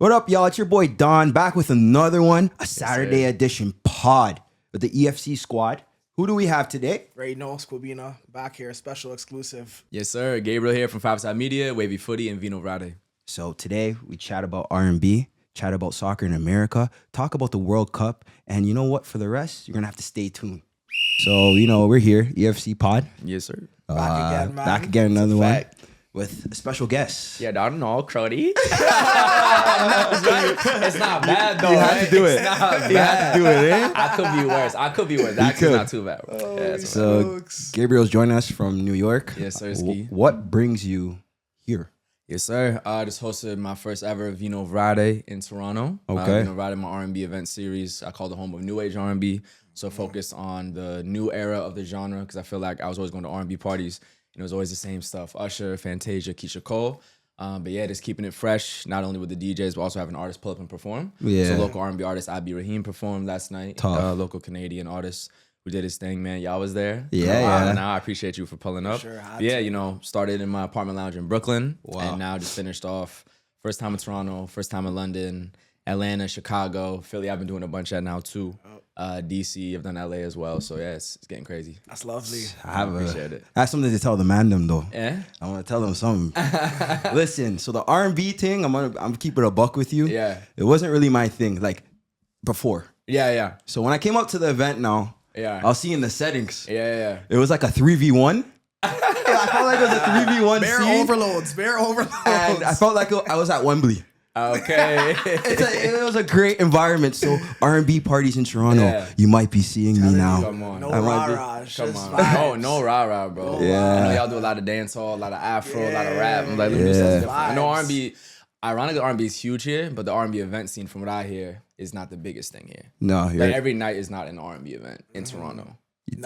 What up, y'all? It's your boy Don back with another one, a Saturday edition pod with the EFC squad. Who do we have today? Vino, Squabina, back here, special exclusive. Yes, sir. Gabriel here from 5ASIDE Media, Wavy Footy, and Vino. So today we chat about R&B, chat about soccer in America, talk about the World Cup, and you know what? For the rest, you're going to have to stay tuned. So, we're here, EFC pod. Yes, sir. Back again, man. Back again, another one with a special guest. Yeah, I don't know, Crody. It's not bad, though. You have to do it. It's not bad. You have to do it, eh? I could be worse. That's not too bad, bro. Yeah, So, Gabriel's joining us from New York. yes, sir. Ski. What brings you here? Yes, sir. I just hosted my first ever Vino Friday in Toronto. Okay. Vino Friday, my R&B event series. I call it the home of New Age R&B. So focused on the new era of the genre because I feel like I was always going to R&B parties and it was always the same stuff. Usher, Fantasia, Keisha Cole. But yeah, just keeping it fresh, not only with the DJs, but also having artists pull up and perform. Yeah. So local R&B artist Abi Rahim performed last night. Local Canadian artist who did his thing, man. Y'all was there. Yeah. Now I appreciate you for pulling up. Sure, Started in my apartment lounge in Brooklyn. Wow. And now just finished off. First time in Toronto, first time in London, Atlanta, Chicago, Philly. I've been doing a bunch at now too. DC, I've done LA as well. So yeah, it's getting crazy. That's lovely. I appreciate it. I have something to tell the Mandem though. Yeah? I want to tell them something. Listen, so the R&B thing, I'm keeping a buck with you. Yeah. It wasn't really my thing, like before. Yeah. So when I came up to the event now, Yeah. I was seeing the settings. Yeah. It was like a 3v1. I felt like it was a 3v1 Bear scene. overloads. And I felt like I was at Wembley. Okay. It was a great environment. So R&B parties in Toronto, Yeah. you might be seeing me now. Come on. No I might be- rah-rah. Come on. No rah-rah, bro. Yeah. I know y'all do a lot of dancehall, a lot of Afro, a lot of rap. I'm like, let me do Yeah. something different. I know Vibes. R&B, ironically, R&B is huge here, but the R&B event scene, from what I hear, is not the biggest thing here. No, Like you're, every night is not an R&B event in Toronto.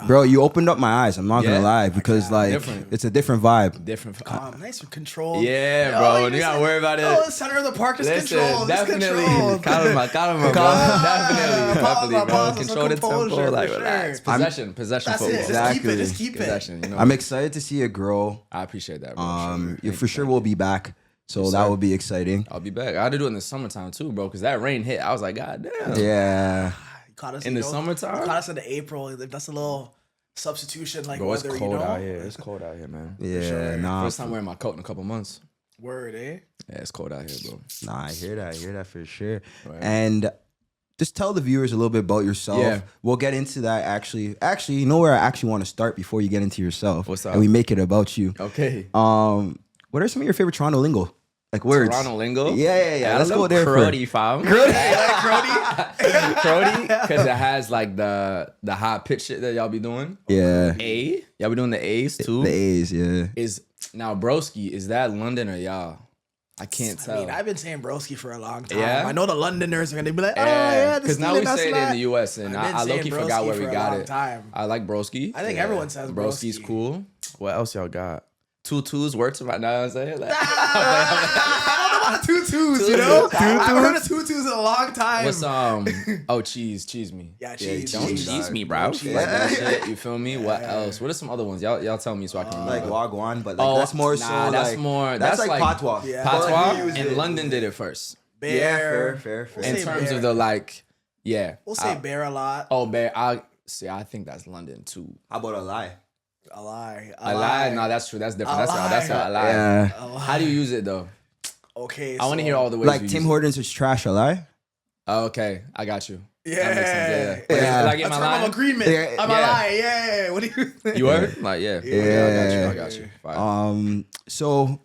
bro, you opened up my eyes. I'm not gonna Yeah. lie because like Different. it's a different vibe. Different. Nice and controlled. Yeah, bro. You gotta worry about it. Oh, the center of the park is controlled. It's definitely. controlled. Calma, bro. Definitely, bro. Pause, Control the composure, tempo, like for relax. sure. Possession That's football. it. Exactly. Just keep it. Possession, you know. I'm excited to see it grow. I appreciate that, bro. You for sure will be back, so Yes, that sir. will be exciting. I'll be back. I had to do it in the summertime too, bro, because that rain hit. I was like, God damn. Yeah, You caught us In the summertime? You caught us in the April. That's a little substitution, like Bro, it's weather, cold out here. It's cold out here, man. yeah, sure. nah, First time wearing my coat in a couple months. Word, eh? Yeah, it's cold out here, bro. I hear that for sure. Right. And just tell the viewers a little bit about yourself. Yeah. We'll get into that actually, you know where I actually want to start before you get into yourself. What's up? And we make it about you. Okay. What are some of your favorite Toronto lingo? Like words? Toronto lingo? Yeah. Let's go there Crody, fam. Crody? Crody? Because it has like the high pitch shit that y'all be doing. Yeah. A? Y'all be doing the A's too? The A's, yeah. Now, broski, is that London or y'all? I can't tell. I mean, I've been saying broski for a long time. Yeah? I know the Londoners are gonna be like, oh yeah, because now we say it in the U.S. and I've been I saying low-key forgot broski where we for a got long it. time. I like broski. I think everyone says broski's broski. cool. What else y'all got? Tutus works right now. I'm saying like, I don't know about tutus, you know? I haven't heard of tutus in a long time. what's cheese me. Yeah, cheese. Don't cheese. cheese me, bro. Like that shit. You feel me? What else? What are some other ones? Y'all tell me so I can remember. Like Wagwan, but like that's more so that's like more. that's That's like patois. Yeah. Patois, But he used and it. London did it first. Bear. Yeah, fair. We'll In say terms bear. of the like, yeah. We'll say bear a lot. Oh, bear. I think that's London too. How about a lie? A lie. A lie? No, that's true. That's different. A That's lie. a lie. Yeah. A lie. How do you use it though? Okay. I want to so- hear all the ways. Like you Tim use it. Hortons is trash, a lie? Oh, okay, I got you. Yeah. That makes sense. Yeah. Yeah. Like in A my term of line. agreement. Yeah. I'm a lie. Yeah. What do you think? You heard? Like yeah. Yeah. I got you. Fine. So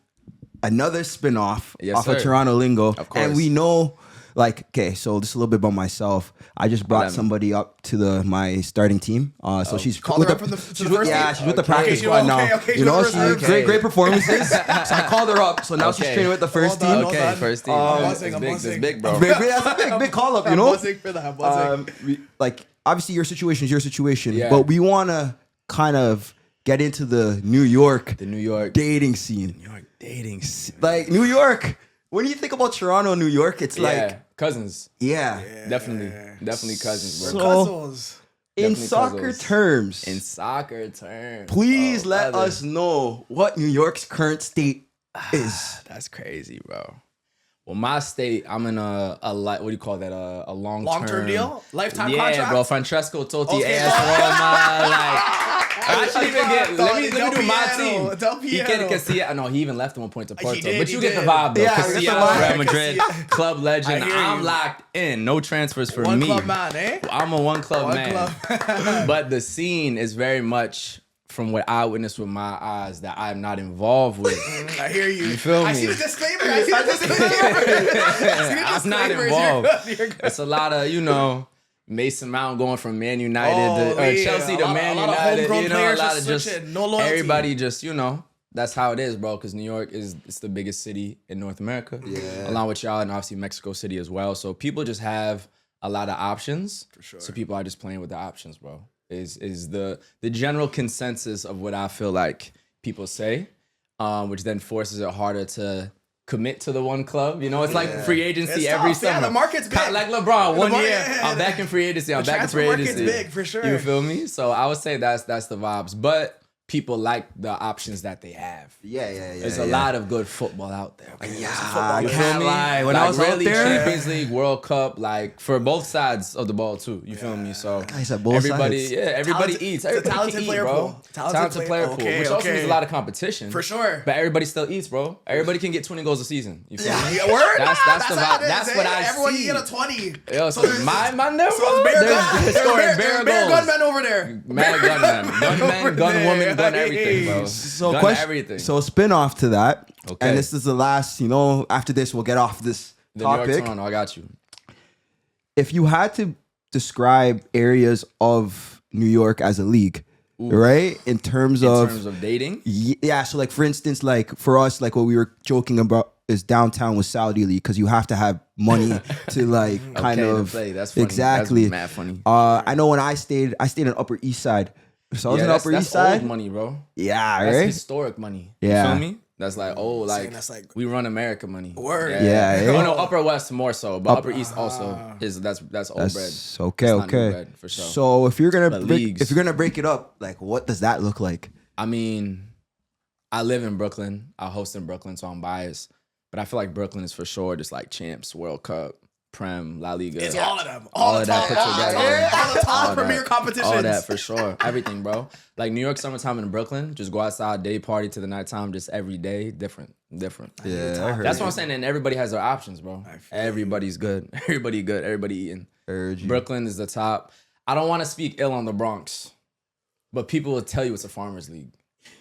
another spin-off Yes, off of sir. Toronto Lingo. Of course. And we know, like, okay, so just a little bit about myself. I just brought Whatever. somebody up to my starting team. So she's Called with her up from the she's first with, yeah, team? she's with the Okay. practice Okay, squad okay, now. okay, You know, she's she's with the reserve. great performances. So I called her up. So now she's Okay. training with the first Hold on, team. hold Okay, on. first team. I'm That's buzzing, I'm big. buzzing. That's big, bro. That's a big call up, you I'm know? buzzing for that. I'm buzzing. Like obviously your situation is your situation, Yeah. but we want to kind of get into the New York The New York dating scene. New York dating. Like New York, when you think about Toronto, New York, it's like cousins. yeah. Definitely cousins, bro. So- Cousins. In Definitely soccer cousins. terms, In soccer terms, please let brother. us know what New York's current state is. That's crazy, bro. Well, my state, I'm in a what do you call that? A long-term deal? Lifetime yeah, contract? bro. Francesco Totti, Okay. AS Roma, I should even get. Let me do my team. Del He Piero. can't Casilla. No, he even left at one point to Porto. did, But he you get the did. vibe though. Yeah, I get the Casilla, vibe. Real Madrid, club legend. I hear I'm you. locked in. No transfers for One me. club man, eh? I'm a one club One man. club. But the scene is very much from what I witnessed with my eyes that I'm not involved with. I hear you. You feel I me? see the disclaimer. I see the disclaimer. I'm not involved. It's a lot of, Mason Mount going from Man United to Chelsea to Man a lot of United. homegrown A players lot just of switching. No loyalty. everybody just, that's how it is, bro. Because New York it's the biggest city in North America. Yeah. Along with y'all and obviously Mexico City as well. So people just have a lot of options. For sure. So people are just playing with the options, bro. Is the general consensus of what I feel like people say, which then forces it harder to commit to the one club. It's like free agency It's every tough. Yeah, summer. the market's big. Like LeBron, one year, yeah. I'm back in free agency. I'm The back in free transfer agency. market's big, for sure. You feel me? So I would say that's the vibes. But people like the options that they have. Yeah. There's a lot of good football out there. I You feel can't me? lie. When I was out really there, Champions League, World Cup, like for both sides of the ball too. You feel me? So I said both everybody, sides. everybody Talented- eats. it's a Everybody talented can eat, player bro. pool. Talented player pool, okay, which also okay. means a lot of competition. For sure. But everybody still eats, bro. Everybody can get 20 goals a season. You feel me? Yeah, word? That's the how vibe. it is, That's eh? what I Everyone see. can get a 20. Yo, so there's- my never. So it's bare gun. They're scoring bare Bare goals. gunmen over there. Mad gunman, gunman, gun woman, gun everything, bro. So Gun question, everything. So spin off to that, Okay. and this is the last. After this, we'll get off this the New York topic. Toronto, I got you. If you had to describe areas of New York as a league, right? In terms In of terms of dating, yeah, so like for instance, like for us, like what we were joking about is downtown with Saudi League because you have to have money to like kind okay, to of play. That's funny. exactly. That's mad funny. I know when I stayed on Upper East Side. So I was in that's, Upper that's East Side. old money, bro. Yeah, That's right. historic money. Yeah. You feel me? That's like that's like- we run America money. Word. Yeah, yeah. Oh no, Upper West more so, but Upper East also is that's old bread. That's okay, It's not new okay. bread, for sure. So if you're But leagues. if you're gonna break it up, like what does that look like? I mean, I live in Brooklyn. I host in Brooklyn, so I'm biased. But I feel like Brooklyn is for sure just like champs, World Cup, Prem, La Liga. It's all of them. All All of the that top, put together. all the top All premier that. competitions. All that for sure. Everything, bro. Like New York summertime in Brooklyn, just go outside, day party to the nighttime, just every day, different. Yeah, I heard That's what I'm saying. And everybody has their options, bro. Everybody's good. Everybody good. Everybody eating. Heard you. Brooklyn is the top. I don't want to speak ill on the Bronx, but people will tell you it's a farmers league.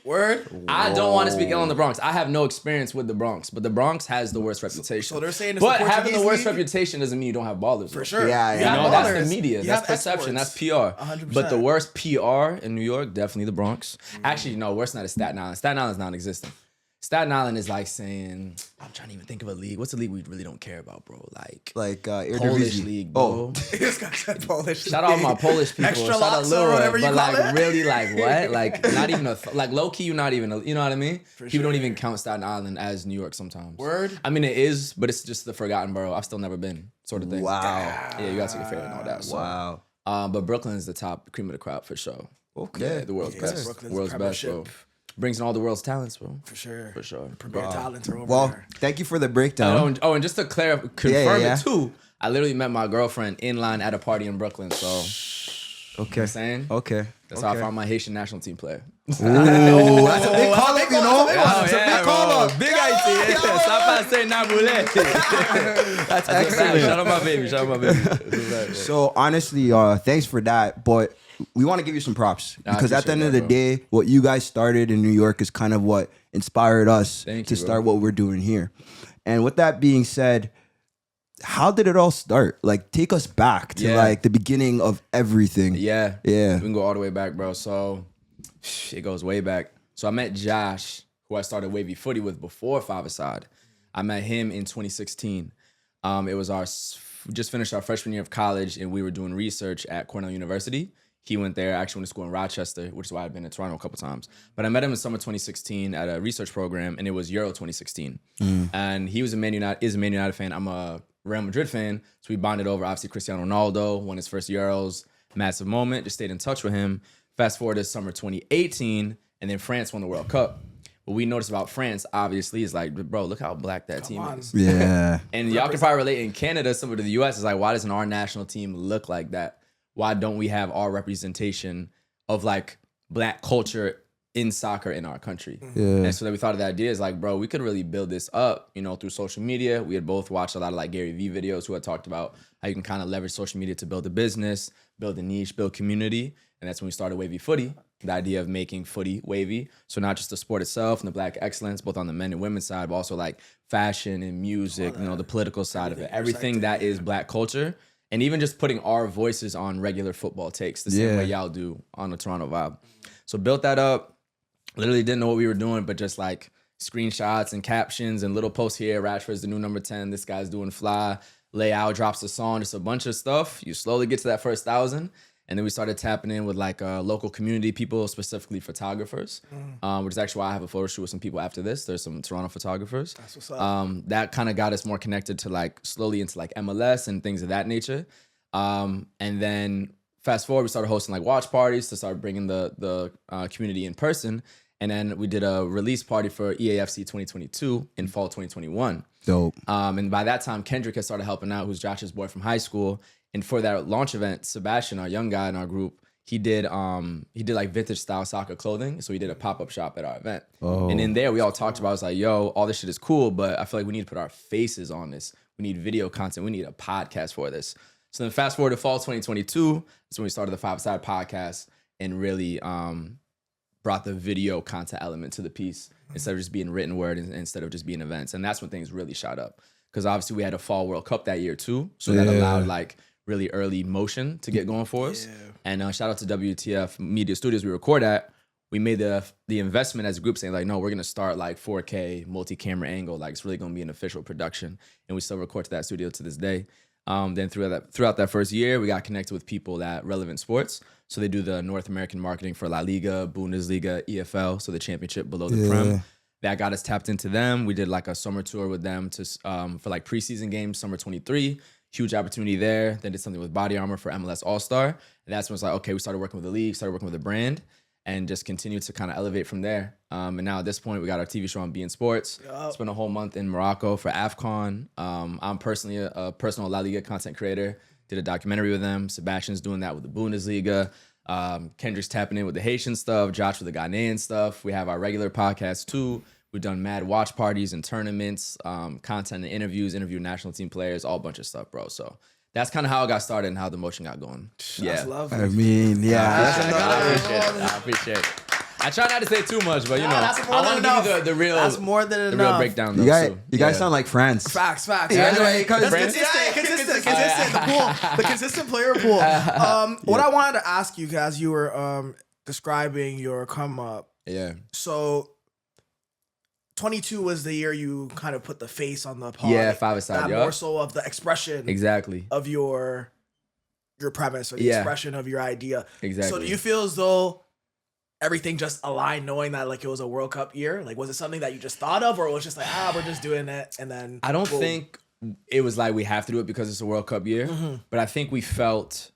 Word. I don't want to speak ill on the Bronx. I have no experience with the Bronx, but the Bronx has the worst reputation. So they're saying it's but the having the Portuguese worst league? reputation doesn't mean you don't have ballers. For sure. Yeah, You yeah. have No, that's ballers. the media. You That's have perception. exports. That's PR. 100%. But the worst PR in New York, definitely the Bronx. Actually, no, worse than that is Staten Island. Staten Island is non-existent. Staten Island is like saying, I'm trying to even think of a league. What's a league we really don't care about, bro? Like Polish Eredivisie. league, bro. This guy said Polish. Shout out my Polish people. Extra Shout out Loxa Lil or Roy, whatever you but call like it. really like what? Like not even like low key. You're not even. You know what I mean? People don't sure. even count Staten Island as New York sometimes. Word? I mean it is, but it's just the forgotten borough. I've still never been, sort of thing. Wow. Yeah, you gotta take a fair and all that. So. Wow. But Brooklyn is the top cream of the crop for sure. Okay. Yeah, the world's Yeah, best. Brooklyn's World's best, bro. premiership. Brings in all the world's talents, bro. For sure. For sure. Premier talents are over Well, there. thank you for the breakdown. And just to confirm yeah. it too, I literally met my girlfriend in line at a party in Brooklyn. So Okay. saying? Okay. that's how I found my Haitian national team player. Oh, that's a big call up, you know. Oh, That's a big call up. Big idea. Stop saying Naboulé. That's Excellent. excellent. Shout out my baby. Shout out my baby. So honestly, thanks for that. But we want to give you some props I because at the end of the appreciate that, day, what you guys started in New York is kind of what inspired us Thank to you, bro. start what we're doing here. And with that being said, how did it all start? Like, take us back to Yeah. like the beginning of everything. Yeah. Yeah. We can go all the way back, bro. So it goes way back. So I met Josh, who I started Wavy Footy with before 5ASIDE. I met him in 2016. It was just finished our freshman year of college, and we were doing research at Cornell University. He went there. I actually went to school in Rochester, which is why I've been in Toronto a couple times. But I met him in summer 2016 at a research program, and it was Euro 2016. And he was a Man United fan. I'm a Real Madrid fan, so we bonded over. Obviously, Cristiano Ronaldo won his first Euros, massive moment. Just stayed in touch with him. Fast forward to summer 2018, and then France won the World Cup. What we noticed about France, obviously, is like, bro, look how black that team is. Yeah. And y'all can probably relate in Canada, similar to the US, is like, why doesn't our national team look like that? Why don't we have our representation of like black culture in soccer in our country? Yeah. And so then we thought of the idea is like, bro, we could really build this up, you know, through social media. We had both watched a lot of like Gary Vee videos who had talked about how you can kind of leverage social media to build a business, build a niche, build community. And that's when we started Wavy Footy, the idea of making footy wavy. So not just the sport itself and the black excellence, both on the men and women's side, but also like fashion and music, you know, the political side of it, everything that is black culture. And even just putting our voices on regular football takes the same way y'all do on the Toronto Vibe. So built that up, literally didn't know what we were doing, but just like screenshots and captions and little posts here. Rashford's the new number 10. This guy's doing fly. Layout drops a song, just a bunch of stuff. You slowly get to that first 1,000. And then we started tapping in with like local community people, specifically photographers, which is actually why I have a photo shoot with some people after this. There's some Toronto photographers. That's what's up. That kind of got us more connected to like slowly into like MLS and things of that nature. And then fast forward, we started hosting like watch parties to start bringing the community in person. And then we did a release party for EAFC 2022 in fall 2021. Dope. And by that time, Kendrick had started helping out, who's Josh's boy from high school. And for that launch event, Sebastian, our young guy in our group, he did like vintage style soccer clothing. So he did a pop-up shop at our event. Oh. And in there, we all talked about, I was like, yo, all this shit is cool, but I feel like we need to put our faces on this. We need video content. We need a podcast for this. So then fast forward to fall 2022, that's when we started the 5ASIDE podcast and really brought the video content element to the piece instead of just being written word and instead of just being events. And that's when things really shot up. Because obviously we had a fall World Cup that year too. So that allowed like really early motion to get going for us. And shout out to WTF Media Studios we record at. We made the investment as a group saying like, no, we're going to start like 4K multi-camera angle. Like it's really going to be an official production. And we still record to that studio to this day. Then throughout that first year, we got connected with people at Relevant Sports. So they do the North American marketing for La Liga, Bundesliga, EFL, so the championship below the Prem. That got us tapped into them. We did like a summer tour with them to for like preseason games, summer 23. Huge opportunity there. Then did something with Body Armor for MLS All-Star. And that's when it's like, okay, we started working with the league, started working with the brand, and just continued to kind of elevate from there. And now at this point, we got our TV show on beIN Sports. Spent a whole month in Morocco for AFCON. I'm personally a personal La Liga content creator. Did a documentary with them. Sebastian's doing that with the Bundesliga. Kendrick's tapping in with the Haitian stuff. Josh with the Ghanaian stuff. We have our regular podcast too. We've done mad watch parties and tournaments, content and interviews, interview national team players, all bunch of stuff, bro. So that's kind of how it got started and how the motion got going. That's lovely. I mean, yeah. I appreciate it. I try not to say too much, but you know, that's more I than want to give you the real, That's more than the enough. real breakdown. Though, You guys sound like France. Facts. Yeah, That's France. consistent. The consistent player pool. What I wanted to ask you guys, you were describing your come up. Yeah. So 22 was the year you kind of put the face on the pod. Yeah, 5ASIDE. That more so of the expression Exactly. of your premise or the expression of your idea. Exactly. So do you feel as though everything just aligned knowing that like it was a World Cup year? Like was it something that you just thought of or it was just like, we're just doing it and then I don't boom. think it was like we have to do it because it's a World Cup year, but I think we felt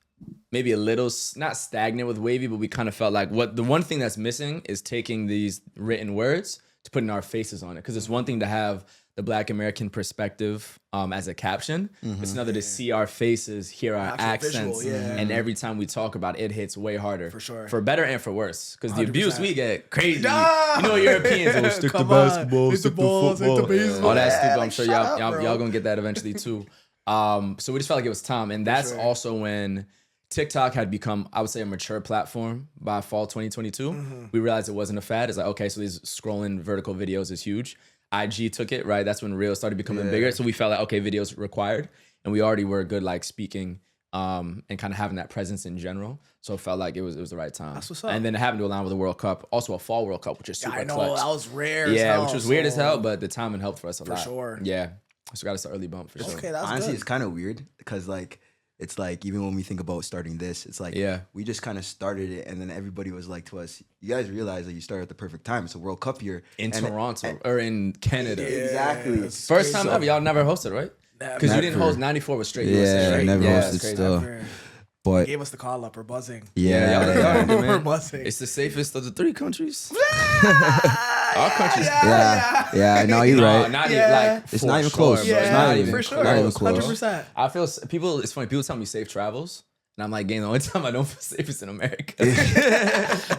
maybe a little, not stagnant with Wavy, but we kind of felt like the one thing that's missing is taking these written words to putting our faces on it. Because it's one thing to have the Black American perspective as a caption. It's another to see our faces, hear our accents, visual, and every time we talk about it, it hits way harder. For sure. For better and for worse. Because the 100%. abuse we get crazy. You know, Europeans, stick to Come on. basketball, Stick to ball, stick to baseball. all that Yeah, stupid. I'm like, sure shut up, y'all bro. gonna get that eventually too. So we just felt like it was time. And that's also when TikTok had become, I would say, a mature platform by fall 2022. We realized it wasn't a fad. It's like, okay, so these scrolling vertical videos is huge. IG took it, right? That's when Reels started becoming bigger. So we felt like, okay, videos required. And we already were good, like speaking and kind of having that presence in general. So it felt like it was the right time. That's what's up. And then it happened to align with the World Cup, also a fall World Cup, which is super I know clutch. that was rare. as Yeah, hell, which was weird as so- hell, but the timing helped for us a lot. sure. Yeah. So got us an early bump for sure. Okay, that's Honestly, good. it's kind of weird because like it's like even when we think about starting this, it's like we just kind of started it, and then everybody was like to us, "You guys realize that you started at the perfect time. It's a World Cup year In Toronto or in Canada. Exactly. it's First time crazy. ever. Y'all never hosted, right? Because you didn't Never. host 94 was straight Yeah, USA, right? never it's hosted crazy. still. Never. But Gave us the call up. We're buzzing. yeah, y'all We're man. buzzing. It's the safest of the three countries. Our country's Yeah. No, you're right. Not Yeah. even like It's not even close. bro. Yeah, It's not even for close. sure. Not even close. 100%. I feel people. It's funny. People tell me safe travels, and I'm like, gang, the only time I don't feel safe is in America.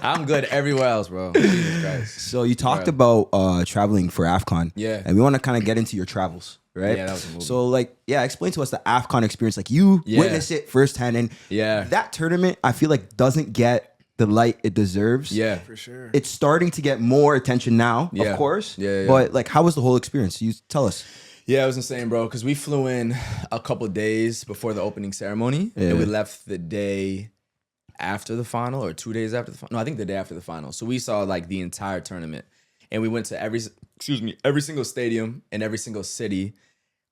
I'm good everywhere else, bro. Jesus Christ. So you talked about traveling for AFCON. Yeah. And we want to kind of get into your travels, right? Yeah, that was a movie. So like, explain to us the AFCON experience. Like you witnessed it firsthand. And that tournament, I feel like doesn't get the light it deserves. Yeah. For sure. It's starting to get more attention now, Yeah. of course. Yeah. But like, how was the whole experience? You tell us. Yeah, it was insane, bro. Because we flew in a couple days before the opening ceremony, and we left the day after the final, or 2 days after the final. No, I think the day after the final. So we saw like the entire tournament, and we went to every single stadium in every single city.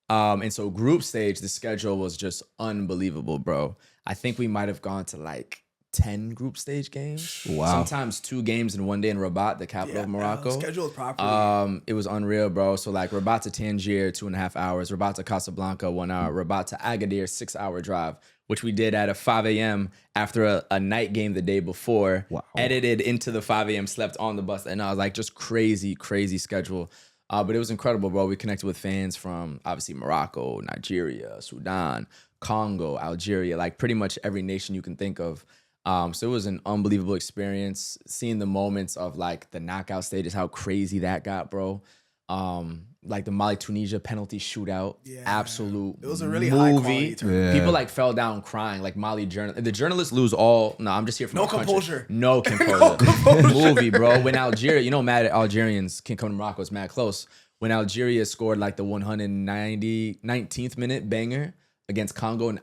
And so group stage, the schedule was just unbelievable, bro. I think we might have gone to like 10 group stage games. Wow. Sometimes 2 games in one day in Rabat, the capital of Morocco. Scheduled properly. It was unreal, bro. So like Rabat to Tangier, 2.5 hours. Rabat to Casablanca, 1 hour. Rabat to Agadir, 6-hour drive, which we did at a 5 a.m. after a night game the day before. Wow. Edited into the 5 a.m., slept on the bus. And I was like, just crazy schedule. But it was incredible, bro. We connected with fans from obviously Morocco, Nigeria, Sudan, Congo, Algeria, like pretty much every nation you can think of. So it was an unbelievable experience. Seeing the moments of like the knockout stages, how crazy that got, bro. Like the Mali-Tunisia penalty shootout, absolute It was a really movie. high quality tournament. Yeah. People like fell down crying. Like the journalists lose all. No, I'm just here for No my country. composure. No composure. Movie, bro. When Algeria, mad Algerians can come to Morocco. It's mad close. When Algeria scored like the 19th minute banger against Congo in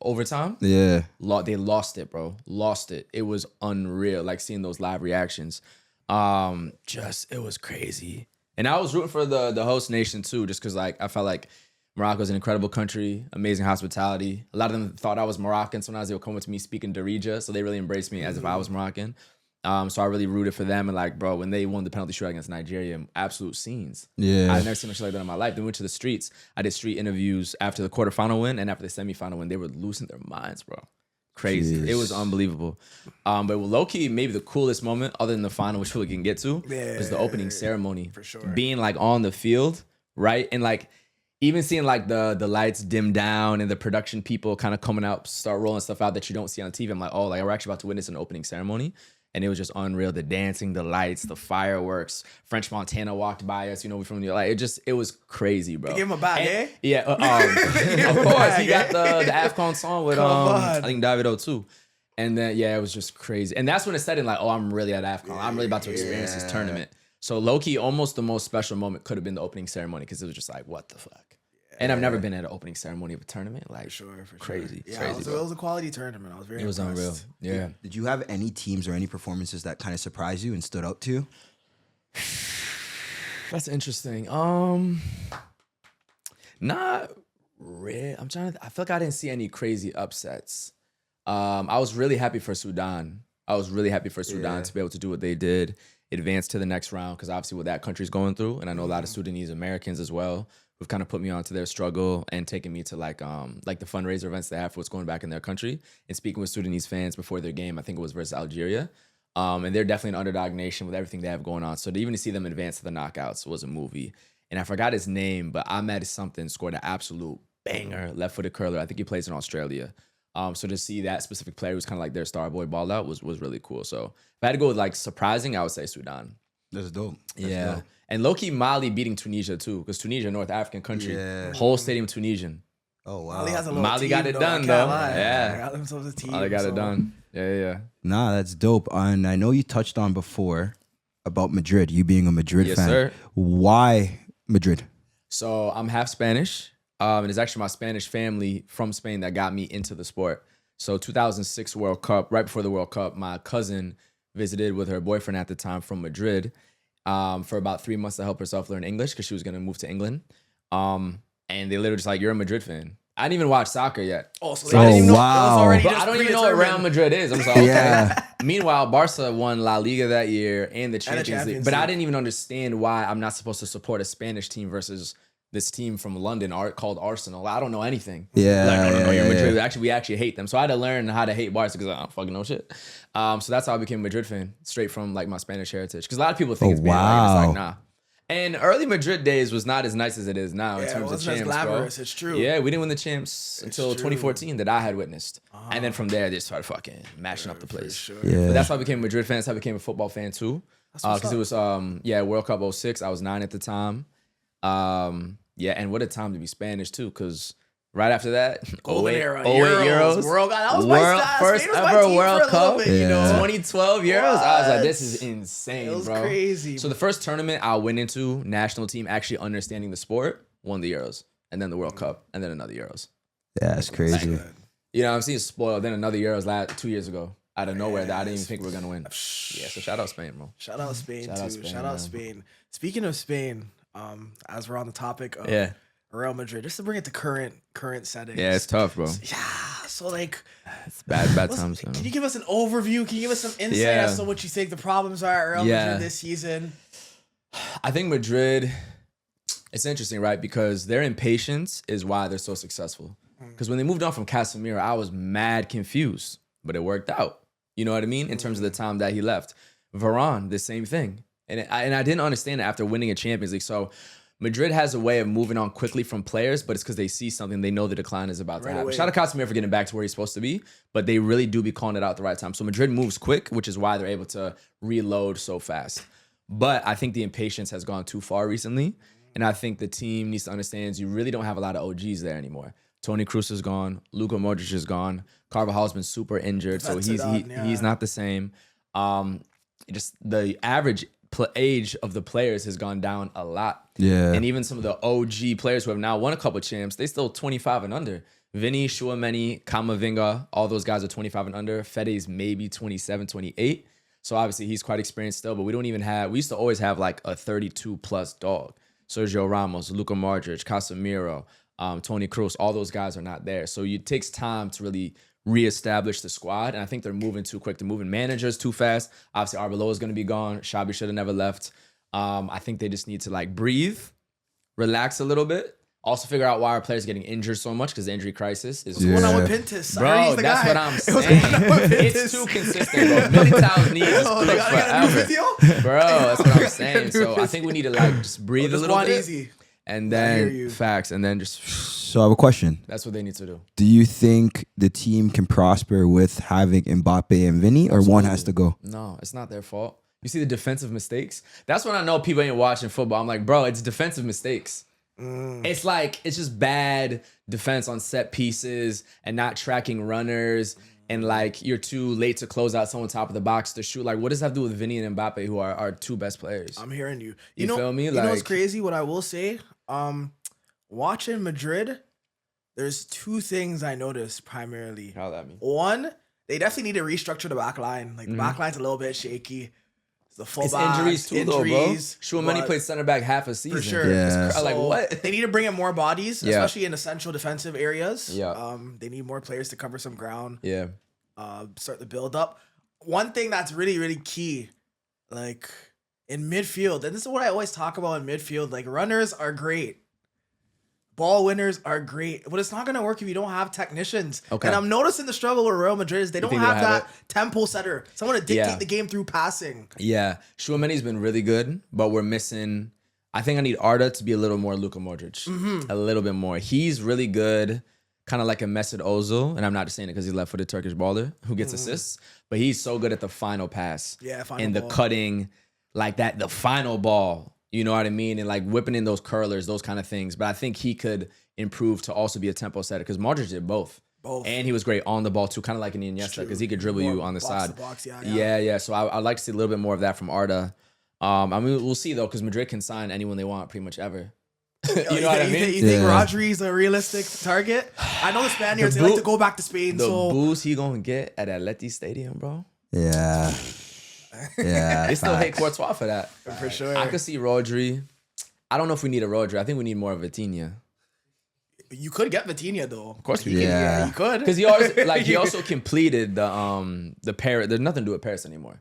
overtime. Yeah. They lost it, bro. Lost it. It was unreal. Like seeing those live reactions. It was crazy. And I was rooting for the host nation too, just because like I felt like Morocco's an incredible country, amazing hospitality. A lot of them thought I was Moroccan. Sometimes they would come up to me speaking Darija, so they really embraced me as if I was Moroccan. So I really rooted for them. And like, bro, when they won the penalty shootout against Nigeria, absolute scenes. Yeah. I've never seen much like that in my life. Then we went to the streets. I did street interviews after the quarterfinal win and after the semifinal win. They were losing their minds, bro. Crazy. Jeez. It was unbelievable. But low-key, maybe the coolest moment, other than the final, which we can get to, was the opening ceremony. For sure. Being like on the field, right? And like even seeing like the lights dim down and the production people kind of coming out, start rolling stuff out that you don't see on TV. I'm like, oh, like we're actually about to witness an opening ceremony. And it was just unreal. The dancing, the lights, the fireworks. French Montana walked by us. We from New York. Like it was crazy, bro. They gave him a bag, eh? Yeah, of course. He got the AFCON song with I think Davido too. And then it was just crazy. And that's when it set in like, oh, I'm really at AFCON. I'm really about to experience this tournament. So low-key, almost the most special moment could have been the opening ceremony because it was just like, what the fuck? And I've never been at an opening ceremony of a tournament. Like, For crazy. Yeah, Crazy, it was a quality tournament. I was very It was impressed. unreal. Yeah. Did you have any teams or any performances that kind of surprised you and stood out to you? That's interesting. Not really. I feel like I didn't see any crazy upsets. I was really happy for Sudan. To be able to do what they did, advance to the next round, because obviously what that country's going through, and I know a lot of Sudanese Americans as well who've kind of put me onto their struggle and taken me to like the fundraiser events they have for what's going back in their country, and speaking with Sudanese fans before their game. I think it was versus Algeria. And they're definitely an underdog nation with everything they have going on. So to see them advance to the knockouts was a movie. And I forgot his name, but Ahmed something scored an absolute banger, left-footed curler. I think he plays in Australia. So to see that specific player who's kind of like their star boy ball out was really cool. So if I had to go with like surprising, I would say Sudan. That's dope. Dope. And low-key Mali beating Tunisia too, because Tunisia, North African country, whole stadium Tunisian. Oh, wow. Mali has a little Mali team, got it though. done, I though. can't lie. Yeah. They got themselves a team. Mali got it done. Yeah. Nah, that's dope. And I know you touched on before about Madrid, you being a Madrid Yes, fan. sir. Why Madrid? So I'm half Spanish, and it's actually my Spanish family from Spain that got me into the sport. So 2006 World Cup, right before the World Cup, my cousin visited with her boyfriend at the time from Madrid for about 3 months to help herself learn English because she was going to move to England. And they literally just like, you're a Madrid fan. I didn't even watch soccer yet. Oh, so I didn't even know. wow. It was already But just I don't even know what Real Madrid is. I'm just like, okay. Yeah. Meanwhile, Barca won La Liga that year and the Champions League. Champions But I League. didn't even understand why I'm not supposed to support a Spanish team versus this team from London called Arsenal. I don't know anything. Yeah, Like, no, you're yeah, Madrid. yeah. Actually, we actually hate them. So I had to learn how to hate Barca because I don't fucking know shit. So that's how I became a Madrid fan, straight from like my Spanish heritage. Because a lot of people think it's bad. Like, it's like, nah. And early Madrid days was not as nice as it is now in terms of champs, bro. It's true. Yeah, we didn't win the champs until 2014 that I had witnessed. And then from there, they started fucking mashing up the place. Sure. Yeah. But that's how I became a Madrid fan. That's how I became a football fan too. Because it was, World Cup 06. I was 9 at the time. And what a time to be Spanish too, because right after that, Golden era, 08 Euros. World Cup. That was First Spain was my ever team World for a little Cup. bit, you know? 2012 Euros. I was like, this is insane, It was bro. crazy. So the first tournament I went into, national team actually understanding the sport, won the Euros, and then the World Cup, and then another Euros. Yeah, it's crazy. You know, I'm seeing spoiled. Then another Euros 2 years ago, out of nowhere, that I didn't even think we were gonna win. Yeah, so shout out Spain, bro. Shout out Spain Shout too. out Spain, Shout out man. Spain. Speaking of Spain, as we're on the topic of Real Madrid, just to bring it to current settings. Yeah, it's tough, bro. Yeah. So like, It's bad times. can you give us an overview? Can you give us some insight Yeah. as to what you think the problems are at Real Madrid this season? I think Madrid, it's interesting, right? Because their impatience is why they're so successful. Because when they moved on from Casemiro, I was mad confused, but it worked out. You know what I mean? In terms of the time that he left. Varane, the same thing. And I didn't understand it after winning a Champions League. So Madrid has a way of moving on quickly from players, but it's because they see something. They know the decline is about to happen. away. Shout out Casemiro for getting back to where he's supposed to be, but they really do be calling it out at the right time. So Madrid moves quick, which is why they're able to reload so fast. But I think the impatience has gone too far recently. And I think the team needs to understand you really don't have a lot of OGs there anymore. Toni Kroos is gone. Luka Modric is gone. Carvajal's been super injured, so he's not the same. Just the average age of the players has gone down a lot. Yeah. And even some of the OG players who have now won a couple champs, they still 25 and under. Vinny, Tchouaméni, Camavinga, all those guys are 25 and under. Fede's maybe 27, 28. So obviously he's quite experienced still, but we used to always have like a 32 plus dog. Sergio Ramos, Luka Modric, Casemiro, Toni Kroos, all those guys are not there. So it takes time to really reestablish the squad. And I think they're moving too quick. They're moving managers too fast. Obviously, Arbeloa is going to be gone. Xabi should have never left. I think they just need to like breathe, relax a little bit. Also figure out why our players are getting injured so much because the injury crisis is What's going on with Pintus? Bro, that's what I'm saying. It's too consistent, bro. Militão's knees is cooked forever. Bro, that's what I'm saying. So I think we need to like just breathe a little bit. Easy. And I hear then you. facts, and then just So I have a question. that's what they need to do. Do you think the team can prosper with having Mbappe and Vinny, or one has to go? No, it's not their fault. You see the defensive mistakes? That's when I know people ain't watching football. I'm like, bro, it's defensive mistakes. It's like, it's just bad defense on set pieces and not tracking runners. And like, you're too late to close out someone top of the box to shoot. Like, what does that have to do with Vinny and Mbappe, who are our two best players? I'm hearing you. You know, feel me? You know what's Like- crazy? What I will say, watching Madrid, there's two things I noticed primarily. How that mean? One, they definitely need to restructure the back line. Like, the back line's a little bit shaky. The full It's injuries too, though, bro. Tchouaméni but played center back half a season. for sure. Yeah. It's like, So, what? They need to bring in more bodies, Yeah. especially in essential defensive areas. Yeah. They need more players to cover some ground. Yeah. Start the build up. One thing that's really, really key, like in midfield, and this is what I always talk about in midfield, like runners are great. Ball winners are great, but it's not going to work if you don't have technicians. Okay. And I'm noticing the struggle with Real Madrid is they don't think they have don't have that tempo setter. Someone to dictate Yeah. the game through passing. Yeah. Tchouaméni's been really good, but we're missing. I think I need Arda to be a little more Luka Modric. A little bit more. He's really good, kind of like a Mesut Ozil, and I'm not just saying it because he's left-footed Turkish baller who gets assists, but he's so good at the final pass. Yeah, final and the ball. cutting, like that, the final ball. You know what I mean? And like whipping in those curlers, those kind of things. But I think he could improve to also be a tempo setter because Modric did both. And he was great on the ball too, kind of like an Iniesta because he could dribble More you on the box side. to box, yeah. Yeah. So I'd like to see a little bit more of that from Arda. I mean, we'll see though, because Madrid can sign anyone they want pretty much ever. You know what I mean? You think Rodri's a realistic target? I know the Spaniards, they like to go back to Spain. The So boost he gonna get at Atleti Stadium, bro. Yeah. Yeah. They still hate facts. Courtois for that. for sure. I could see Rodri. I don't know if we need a Rodri. I think we need more of Vitinha. You could get Vitinha though. Of course we Yeah. can. Yeah, you could. Because he always like he also completed the Paris. There's nothing to do with Paris anymore.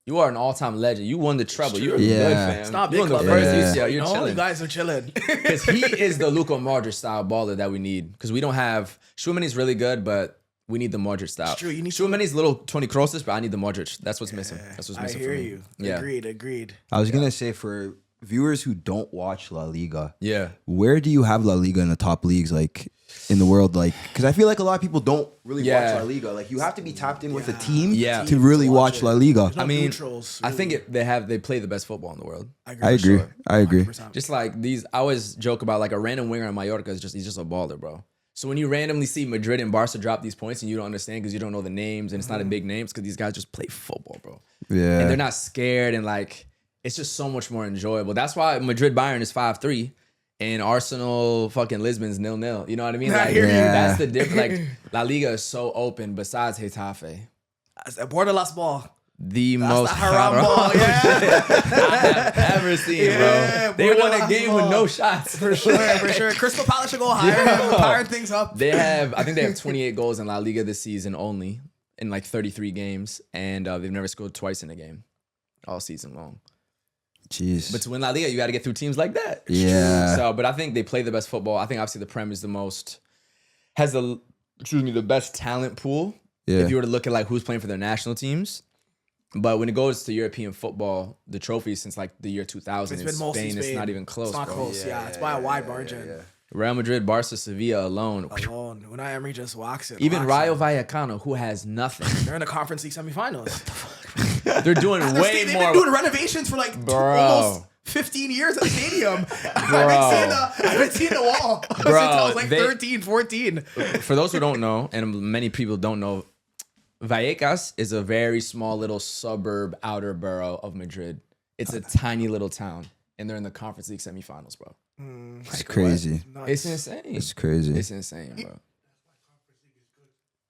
You are an all-time legend. You won the treble. You're Yeah. good, fam. It's not you big won the club. first Yeah. UCL. You're No, chilling. you guys are chilling. Because he is the Luka Modric style baller that we need. Because we don't have Shumani's really good, but we need the Modric style. It's true, you need Shumani's little Tony Kroos, but I need the Modric. That's what's missing. That's what's I missing hear for me. you. Yeah. Agreed. I was gonna say for viewers who don't watch La Liga, Yeah. where do you have La Liga in the top leagues, like in the world? Like, because I feel like a lot of people don't really Yeah. watch La Liga. Like, you have to be tapped in with a team Yeah. to really To watch watch La it. Liga. There's no I mean, neutrals, I really. think they play the best football in the world. I for agree. sure. I agree. 100%. Just like these, I always joke about like a random winger in Mallorca he's just a baller, bro. So when you randomly see Madrid and Barca drop these points and you don't understand because you don't know the names and it's not a big names because these guys just play football, bro. Yeah. And they're not scared and like it's just so much more enjoyable. That's why Madrid Bayern is 5-3 and Arsenal fucking Lisbon's 0-0. You know what I mean? I Like hear you. that's the difference. Like La Liga is so open besides Getafe. That's a borderless ball. The That's most the haram ball, yeah. I have ever seen, Yeah, bro. They won a borderless game with ball. no shots. For sure. Crystal Palace should go higher and power things up. I think they have 28 goals in La Liga this season only in like 33 games, and they've never scored twice in a game all season long. Jeez. But to win La Liga, you got to get through teams like that. Yeah. So, but I think they play the best football. I think obviously the Prem is the best talent pool. Yeah. If you were to look at like who's playing for their national teams. But when it goes to European football, the trophies since like the year 2000 It's in been mostly Spain, it's Spain. not even close. It's not bro. close. Yeah, it's by a wide margin. Real Madrid, Barca, Sevilla alone. Alone. When Emery just walks it. Even walks Rayo it. Vallecano, who has nothing. They're in the Conference League semifinals. They're doing way They've more. been doing renovations for like almost 15 years at the stadium. I haven't seen the wall since I was like 13, 14. For those who don't know, and many people don't know, Vallecas is a very small little suburb outer borough of Madrid. It's a tiny little town, and they're in the Conference League semifinals, bro. It's crazy. Nuts. It's insane. It's crazy. It's insane, bro.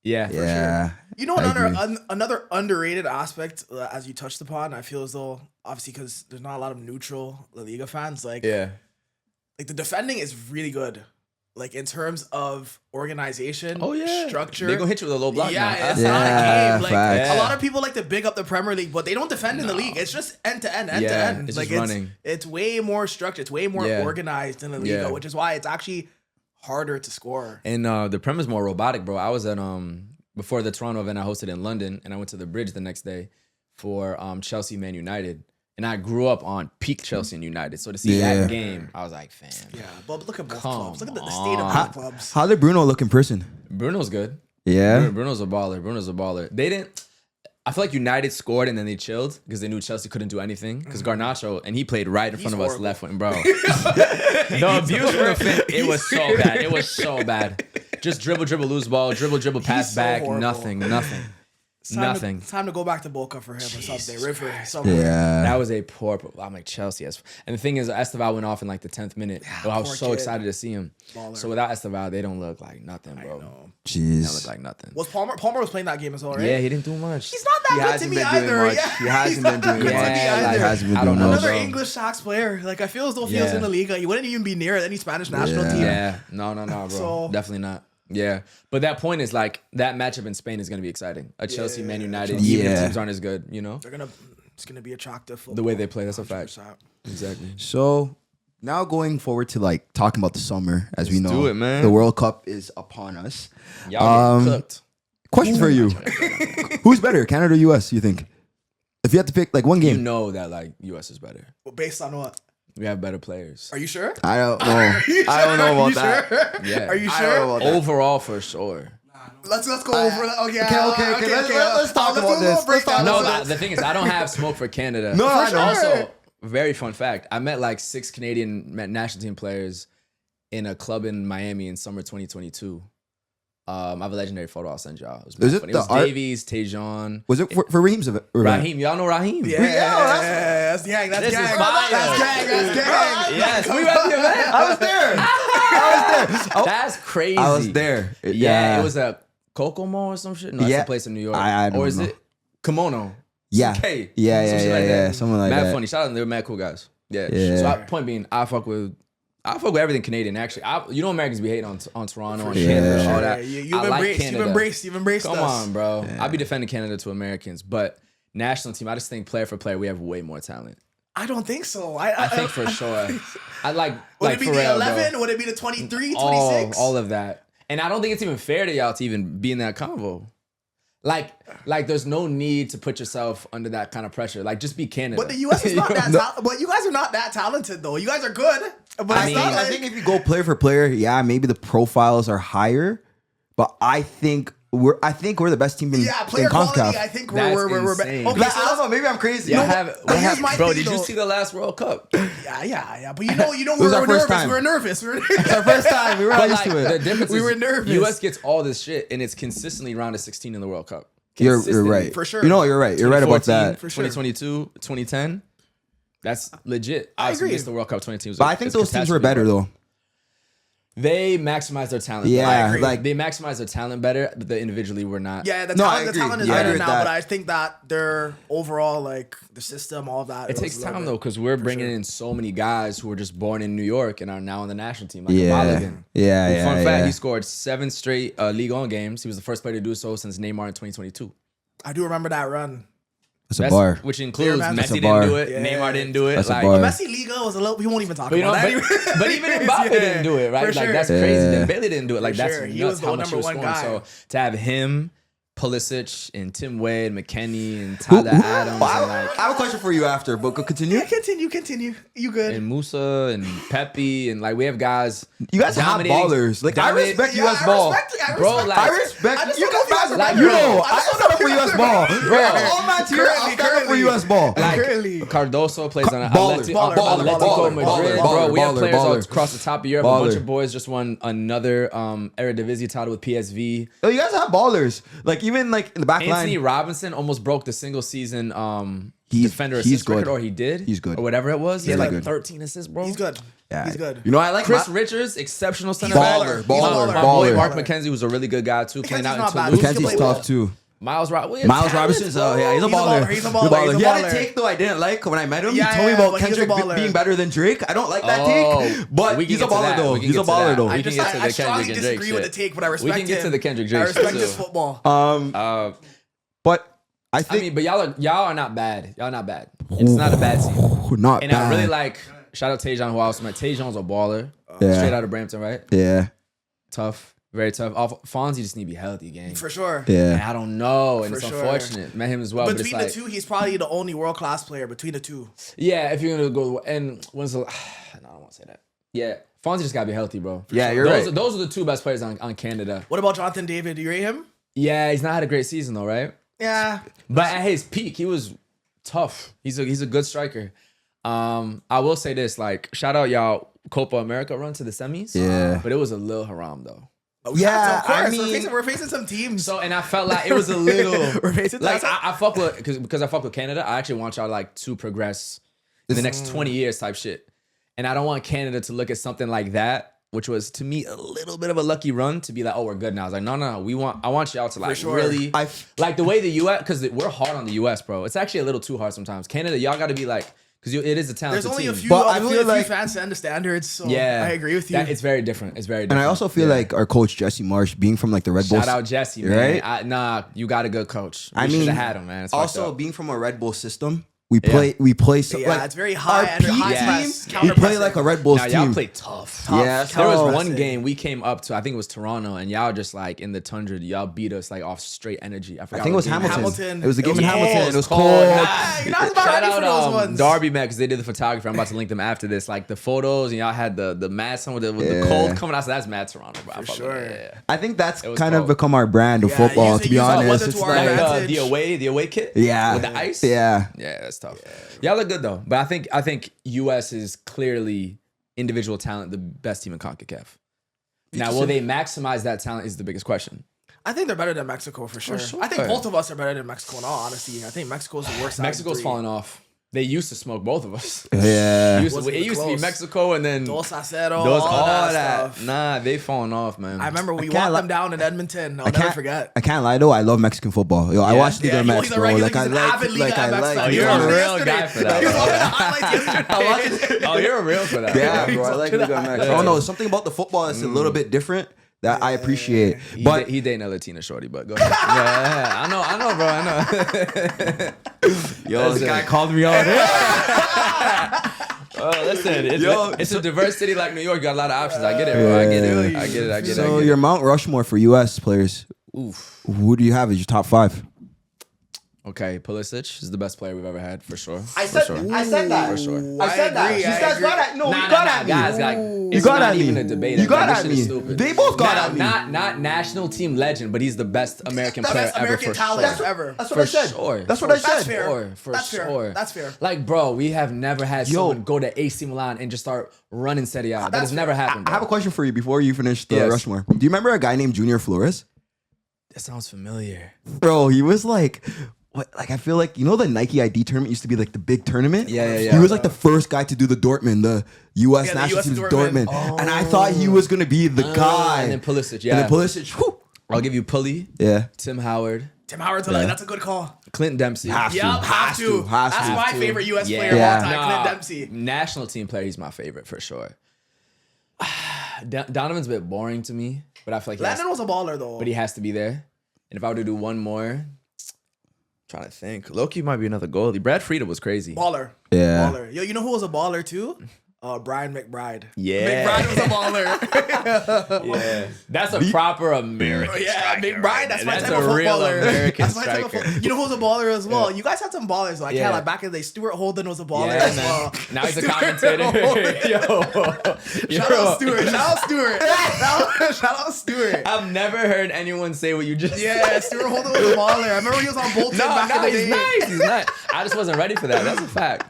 Yeah, Yeah. You know, I agree. another underrated aspect, as you touched upon, I feel as though, obviously, because there's not a lot of neutral La Liga fans, like yeah. the defending is really good. Like, in terms of organization, Oh yeah, structure. They're gonna hit you with a low block. Yeah, now. it's Yeah, not a game. Like facts. a lot of people like to big up the Premier League, but they don't defend in the league. It's just end to end, Yeah, to end. it's like just running. It's way more structured. It's way more Yeah. organized in the Liga, Yeah. which is why it's actually harder to score. And the Prem is more robotic, bro. I was at before the Toronto event I hosted in London, and I went to the Bridge the next day for Chelsea Man United. And I grew up on peak Chelsea and United. So to see Yeah. that game, I was like, fam. Yeah, but look at both Come clubs. Look at the state of on. both clubs. How did Bruno look in person? Bruno's good. Yeah. Bruno's a baller. They didn't. I feel like United scored and then they chilled because they knew Chelsea couldn't do anything. Because Garnacho, and he played right in front of us, horrible. left wing, bro. The abuse from the fan, it was so bad. It was so bad. Just dribble, lose ball, dribble, pass so back, horrible. nothing. Nothing. It's time to go back to Boca for him or something. River somewhere. Yeah. That was a poor. I'm like Chelsea. And the thing is, Esteval went off in like the 10th minute. Oh, I was poor so kid. excited to see him. Baller. So without Esteval, they don't look like nothing, bro. They don't look Jeez. like nothing. Was Palmer was playing that game as well, right? Yeah, he didn't do much. He's not that good to me either. Yeah. He hasn't been doing good much. to me Yeah, either. Hasn't been I don't doing know, much. Another bro. English Sox player. Like, I feel as though if he was Yeah. in the Liga, he wouldn't even be near any Spanish national Yeah. team. Yeah, no, bro. So- Definitely not. Yeah, but that point is like that matchup in Spain is going to be exciting. A Chelsea, Man United, Yeah. even if teams aren't as good, you know, It's gonna be attractive. the way they play. That's a fact. 100%. Exactly. So now going forward to like talking about the summer, as we Let's know, do it, man. the World Cup is upon us. Y'all getting cooked. Question for you: Who's better, Canada or US? You think? If you had to pick like one You game, know that like US is better. Well, based on what? We have better players. Are you sure? I don't know. I don't know about that. Sure? Yeah. Are you I sure? don't know about that. Overall, for sure. Let's go over that. Okay, Let's talk let's about do a this. little breakdown. No, Let's- the thing is, I don't have smoke for Canada. No, I know. Also, very fun fact: I met like 6 Canadian national team players in a club in Miami in summer 2022. I have a legendary photo I'll send y'all. It was, Is it funny. the It was art- Davies, Tejon, Was it for Raheem's event? Raheem. Y'all know Raheem? Yeah, that's gang. That's This is gang. fire. That's gang. Yes, we were at the event. I was there. That's crazy. I was there. Yeah, it was a Kokomo or some shit. No, that's Yeah. a place in New York. I don't or is know. it Kimono? Yeah. K. Yeah, Some yeah, shit like yeah, that. something like mad that. funny. Shout out, they were mad cool guys. Yeah. Yeah. So point being, I fuck with everything Canadian. Actually, you know Americans be hating on Toronto and sure. Canada, Yeah. all that. You've I like embraced. Canada. You've embraced Come us. on, bro. I be defending Canada to Americans, but national team, I just think player for player, we have way more talent. I don't think so. I think for sure. I like Would like it be for the real, 11? bro. Would it be the 23, 26? All of that. And I don't think it's even fair to y'all to even be in that convo. Like there's no need to put yourself under that kind of pressure. Like, just be Canada. But the U.S. is not that but you guys are not that talented, though. You guys are good. But I think if you go player for player, yeah, maybe the profiles are higher, but I think we're the best team in player quality. CONCACAF. I think That's we're insane. okay. Like, So I don't know. Maybe I'm crazy. Yeah, here's my bro, thing, did you though. see the last World Cup? Yeah. But you know, was we our were first nervous. time. We were nervous. It's our first time. We were But not used like, to the it. difference We is were nervous. U.S. gets all this shit, and it's consistently round of 16 in the World Cup. You're Consistently. right. For sure. You know, you're right. You're right about 2014, that. For sure. 2022, 2010. That's legit. I Obviously, agree. missed the World Cup 20 teams. But I think those teams were better though. They maximized their talent. Yeah, I agree. like They maximized their talent better, but they individually were not. Yeah, the No, I talent, the agree. talent is Yeah, I better agree now, with that. but I think that their overall, like, the system, all of that. It takes was a little time bit- though, because we're bringing sure. in so many guys who were just born in New York and are now on the national team. Like Yeah. Balogun. Yeah, Fun yeah, fact: yeah. he scored 7 straight Liga on games. He was the first player to do so since Neymar in 2022. I do remember that run. It's a bar. Which includes That's a Messi bar. didn't do it, Yeah. Neymar didn't do it. That's a like, bar. Messi Liga was a little. We won't even talk But, you know, about but, that. but even Mbappe didn't do it, right? For Like sure. that's crazy. Yeah. Dembele didn't do it. Like For that's sure. nuts He was the how much he was number scoring. one guy. So to have him, Pulisic, and Tim Wade, McKennie, and Tyler Adams, I and like have a question for you after, but go continue. Yeah, continue. You good? and Musa and Pepe, and like we have guys. You guys have dominating- ballers. Like I dominating- respect Yeah, US ball. Bro, like- I respect I just you don't know if you guys. guys Like, are you better. know, I I just stand don't up for know if US you're ball. better. Bro, Currently, all my tier, I'll stand up for currently. US ball. Like Currently. Cardoso plays on Baller, Atletico baller, Madrid, baller, bro. We have baller, players all baller. across the top of Europe. A Baller. bunch of boys just won another Eredivisie title with PSV. Yo, you guys have ballers. Like even like in the back Anthony line. Robinson almost broke the single season He's- defender he's assist record, good. or he did. He's good. Or whatever it was. He had Really like good. 13 assists, bro. He's good. Yeah. He's good. You know, I like Chris my- Richards, exceptional center Baller, back. baller, My boy baller. Mark McKenzie was a really good guy too, playing McKenzie's out not in bad. Toulouse. He can Mackenzie's play tough too. Miles Miles Robinson's yeah, he's a He's a baller. baller. He's a baller. He's a He had a baller. take though I didn't like when I met him. Yeah, he told me yeah, about but he's a Kendrick baller. being better than Drake. I don't like that Oh, take, but we can he's a get to baller that. though. We can He's a get to baller that. though. We can get to I the strongly Kendrick and Drake disagree with the shit. take, but I We respect can get him. to the Kendrick I Drake shit respect too. his football. But I I think mean, but y'all are not bad. Y'all not bad. It's not a bad team. not And bad. I really like shout out Tajon, who I also met. Tajon's a baller. Yeah. Straight out of Brampton, right? Yeah, Tough. Very tough. Fonzie just need to be healthy, gang. For sure. yeah. And I don't know, and For it's sure. unfortunate. Met him as well, but it's Between like, the two, he's probably the only world class player between the two. yeah, if you're gonna go and when's the no, I don't want to say that. Yeah, Fonzie just gotta be healthy, bro. Yeah, you're those right. Those are the two best players on Canada. What about Jonathan David? Do you rate him? Yeah, he's not had a great season though, right? Yeah. But at his peak, he was tough. He's a good striker. I will say this, like, shout out y'all Copa America run to the semis. Yeah. But it was a little haram though. Yeah, of course. I mean- we're facing some teams. So and I felt like it was a little We're facing like that's- I fuck with because I fuck with Canada. I actually want y'all like to progress in the next 20 years type shit. And I don't want Canada to look at something like that, which was to me a little bit of a lucky run, to be like, oh, we're good now. I was like, no, I want y'all to like sure. really I- like the way the US, because we're hard on the US, bro. It's actually a little too hard sometimes. Canada, y'all got to be like, because it is a talented There's only team. a few. But I There's only feel a few like- fans to understand standards. So Yeah, I agree with you. It's very different. It's very And different. I also feel Yeah. like our coach Jesse Marsh, being from like the Red Bull, Shout out Jesse, man. right? Nah, you got a good coach. We I should mean, have had him, man. It's fucked also up. being from a Red Bull system, we play so Yeah, like it's very high our and peak high team. press, We counter play pressing. like a Red Bulls Now team. y'all play tough. Yeah, There was one counter-pressing. game we came up to, I think it was Toronto, and y'all just like in the tundra, y'all beat us like off straight energy. I forgot. I think it what was game Hamilton. Hamilton. It was the game in Yeah, Hamilton. it It was cold. cold. Ah, you're not about Shout ready out for those ones. Darby man, because they did the photography. I'm about to link them after this. Like the photos, and y'all had the mask on with the Yeah. cold coming out. So that's mad Toronto, bro. I fuck with sure. it, yeah. I think that's It was kind of cold. become our brand of Yeah, football. use it- To be use our honest, weather it's to our like advantage. The away kit. Yeah. with the ice. yeah. Yeah, that's tough. Y'all look good though, but I think US is clearly individual talent the best team in CONCACAF. Now, will they maximize that talent is the biggest question. I think they're better than Mexico for sure. sure. I think both of us are better than Mexico in all honesty. I think Mexico's the worst. Mexico's falling off. They used to smoke both of us. Yeah. It Wasn't used to be close. Mexico and then Dos Acero, those all that stuff. Nah, they falling off, man. I remember we can't walked li- them down in Edmonton. I'll I never can't forget. I can't lie though. I love Mexican football. Yo, I Yeah? watched Liga Yeah, MX, he's a bro. regular- Like I he's an like, avid Liga like I MX like. fan. Oh, He you're was a watching real yesterday. guy for that, He was bro. watching the highlights yesterday. Oh, you're a real for that. Yeah, bro. bro. I like Liga MX. Yeah. Oh no, something about the football that's a little bit different. That I appreciate. But he dating a Latina shorty, but go ahead. Yeah, I know, bro. I know. Yo, this guy called me on it. Listen, it's a diverse city like New York. You got a lot of options. I get it, bro. I get it. So your Mount Rushmore for U.S. players. Oof. Who do you have as your top 5? Okay, Pulisic is the best player we've ever had, for sure. I said that. For sure. I said that. You guys got at Nah, guys, like, You it's got not at even me. a debate. You got Like, at this shit is me. stupid. They both got at me. Not national team legend, but he's the best American player Best ever American for talent sure. ever. That's what For I said. sure. That's what I That's said. fair. For That's fair. sure. That's fair. Like, bro, we have never had someone go to AC Milan and just start running Serie A. That has never happened, I bro. have a question for you before you finish the Yes. Rushmore. Do you remember a guy named Junior Flores? That sounds familiar. Bro, he was like, what? Like I feel like the Nike ID tournament used to be like the big tournament. Yeah. He was like the first guy to do the Dortmund, the U.S. Yeah, the national US team's Dortmund. Dortmund, and I thought he was gonna be the guy. And then Pulisic, yeah. And then Pulisic, whew. I'll give you Pulley, Yeah. Tim Howard, Tim Howard's that's a good call. Clinton Dempsey. Has to. Yep, Has to. That's my to. favorite U.S. Yeah. player of Yeah. all time, Nah, Clint Dempsey. National team player, he's my favorite for sure. Donovan's a bit boring to me, but I feel like Landon was a baller though. he has to be there. And if I were to do one more, trying to think, Loki might be another goalie. Brad Frieda was crazy. Baller. Yeah. Baller. Yo, you know who was a baller too? Brian McBride. Yeah. McBride was a baller. Yeah, that's a proper American. Yeah, striker, McBride, right that's there. my That's type of a real footballer. American That's my type of striker. You know who's a baller as well? You guys had some ballers though. I Yeah. can't like back in the day. Stuart Holden was a baller Yeah, as man. well. Now he's a Stuart commentator. Holden. Yo, Shout out Stuart. Shout out Stuart. Shout out Stuart. I've never heard anyone say what you just said. Yeah, Stuart Holden was a baller. I remember he was on Bolton back in the he's day. nice. He's nice. I just wasn't ready for that. That's a fact.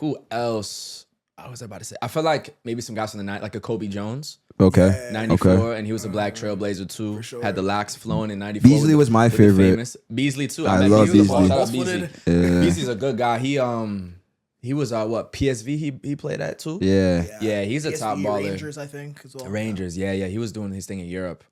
Who else? I was about to say. I feel like maybe some guys from the night, like a Kobe Jones, Okay. 94, Okay. and he was a black trailblazer too. sure. Had the locks flowing in 94. Beasley was my with the favorite. famous- Beasley too. I met love Beasley. Beasley. Shout out Beasley. Both-footed. Beasley's a good guy. He was what PSV he played at too. Yeah. Yeah, he's a PSV, top baller. Rangers, I think, as well. Rangers, yeah, he was doing his thing in Europe.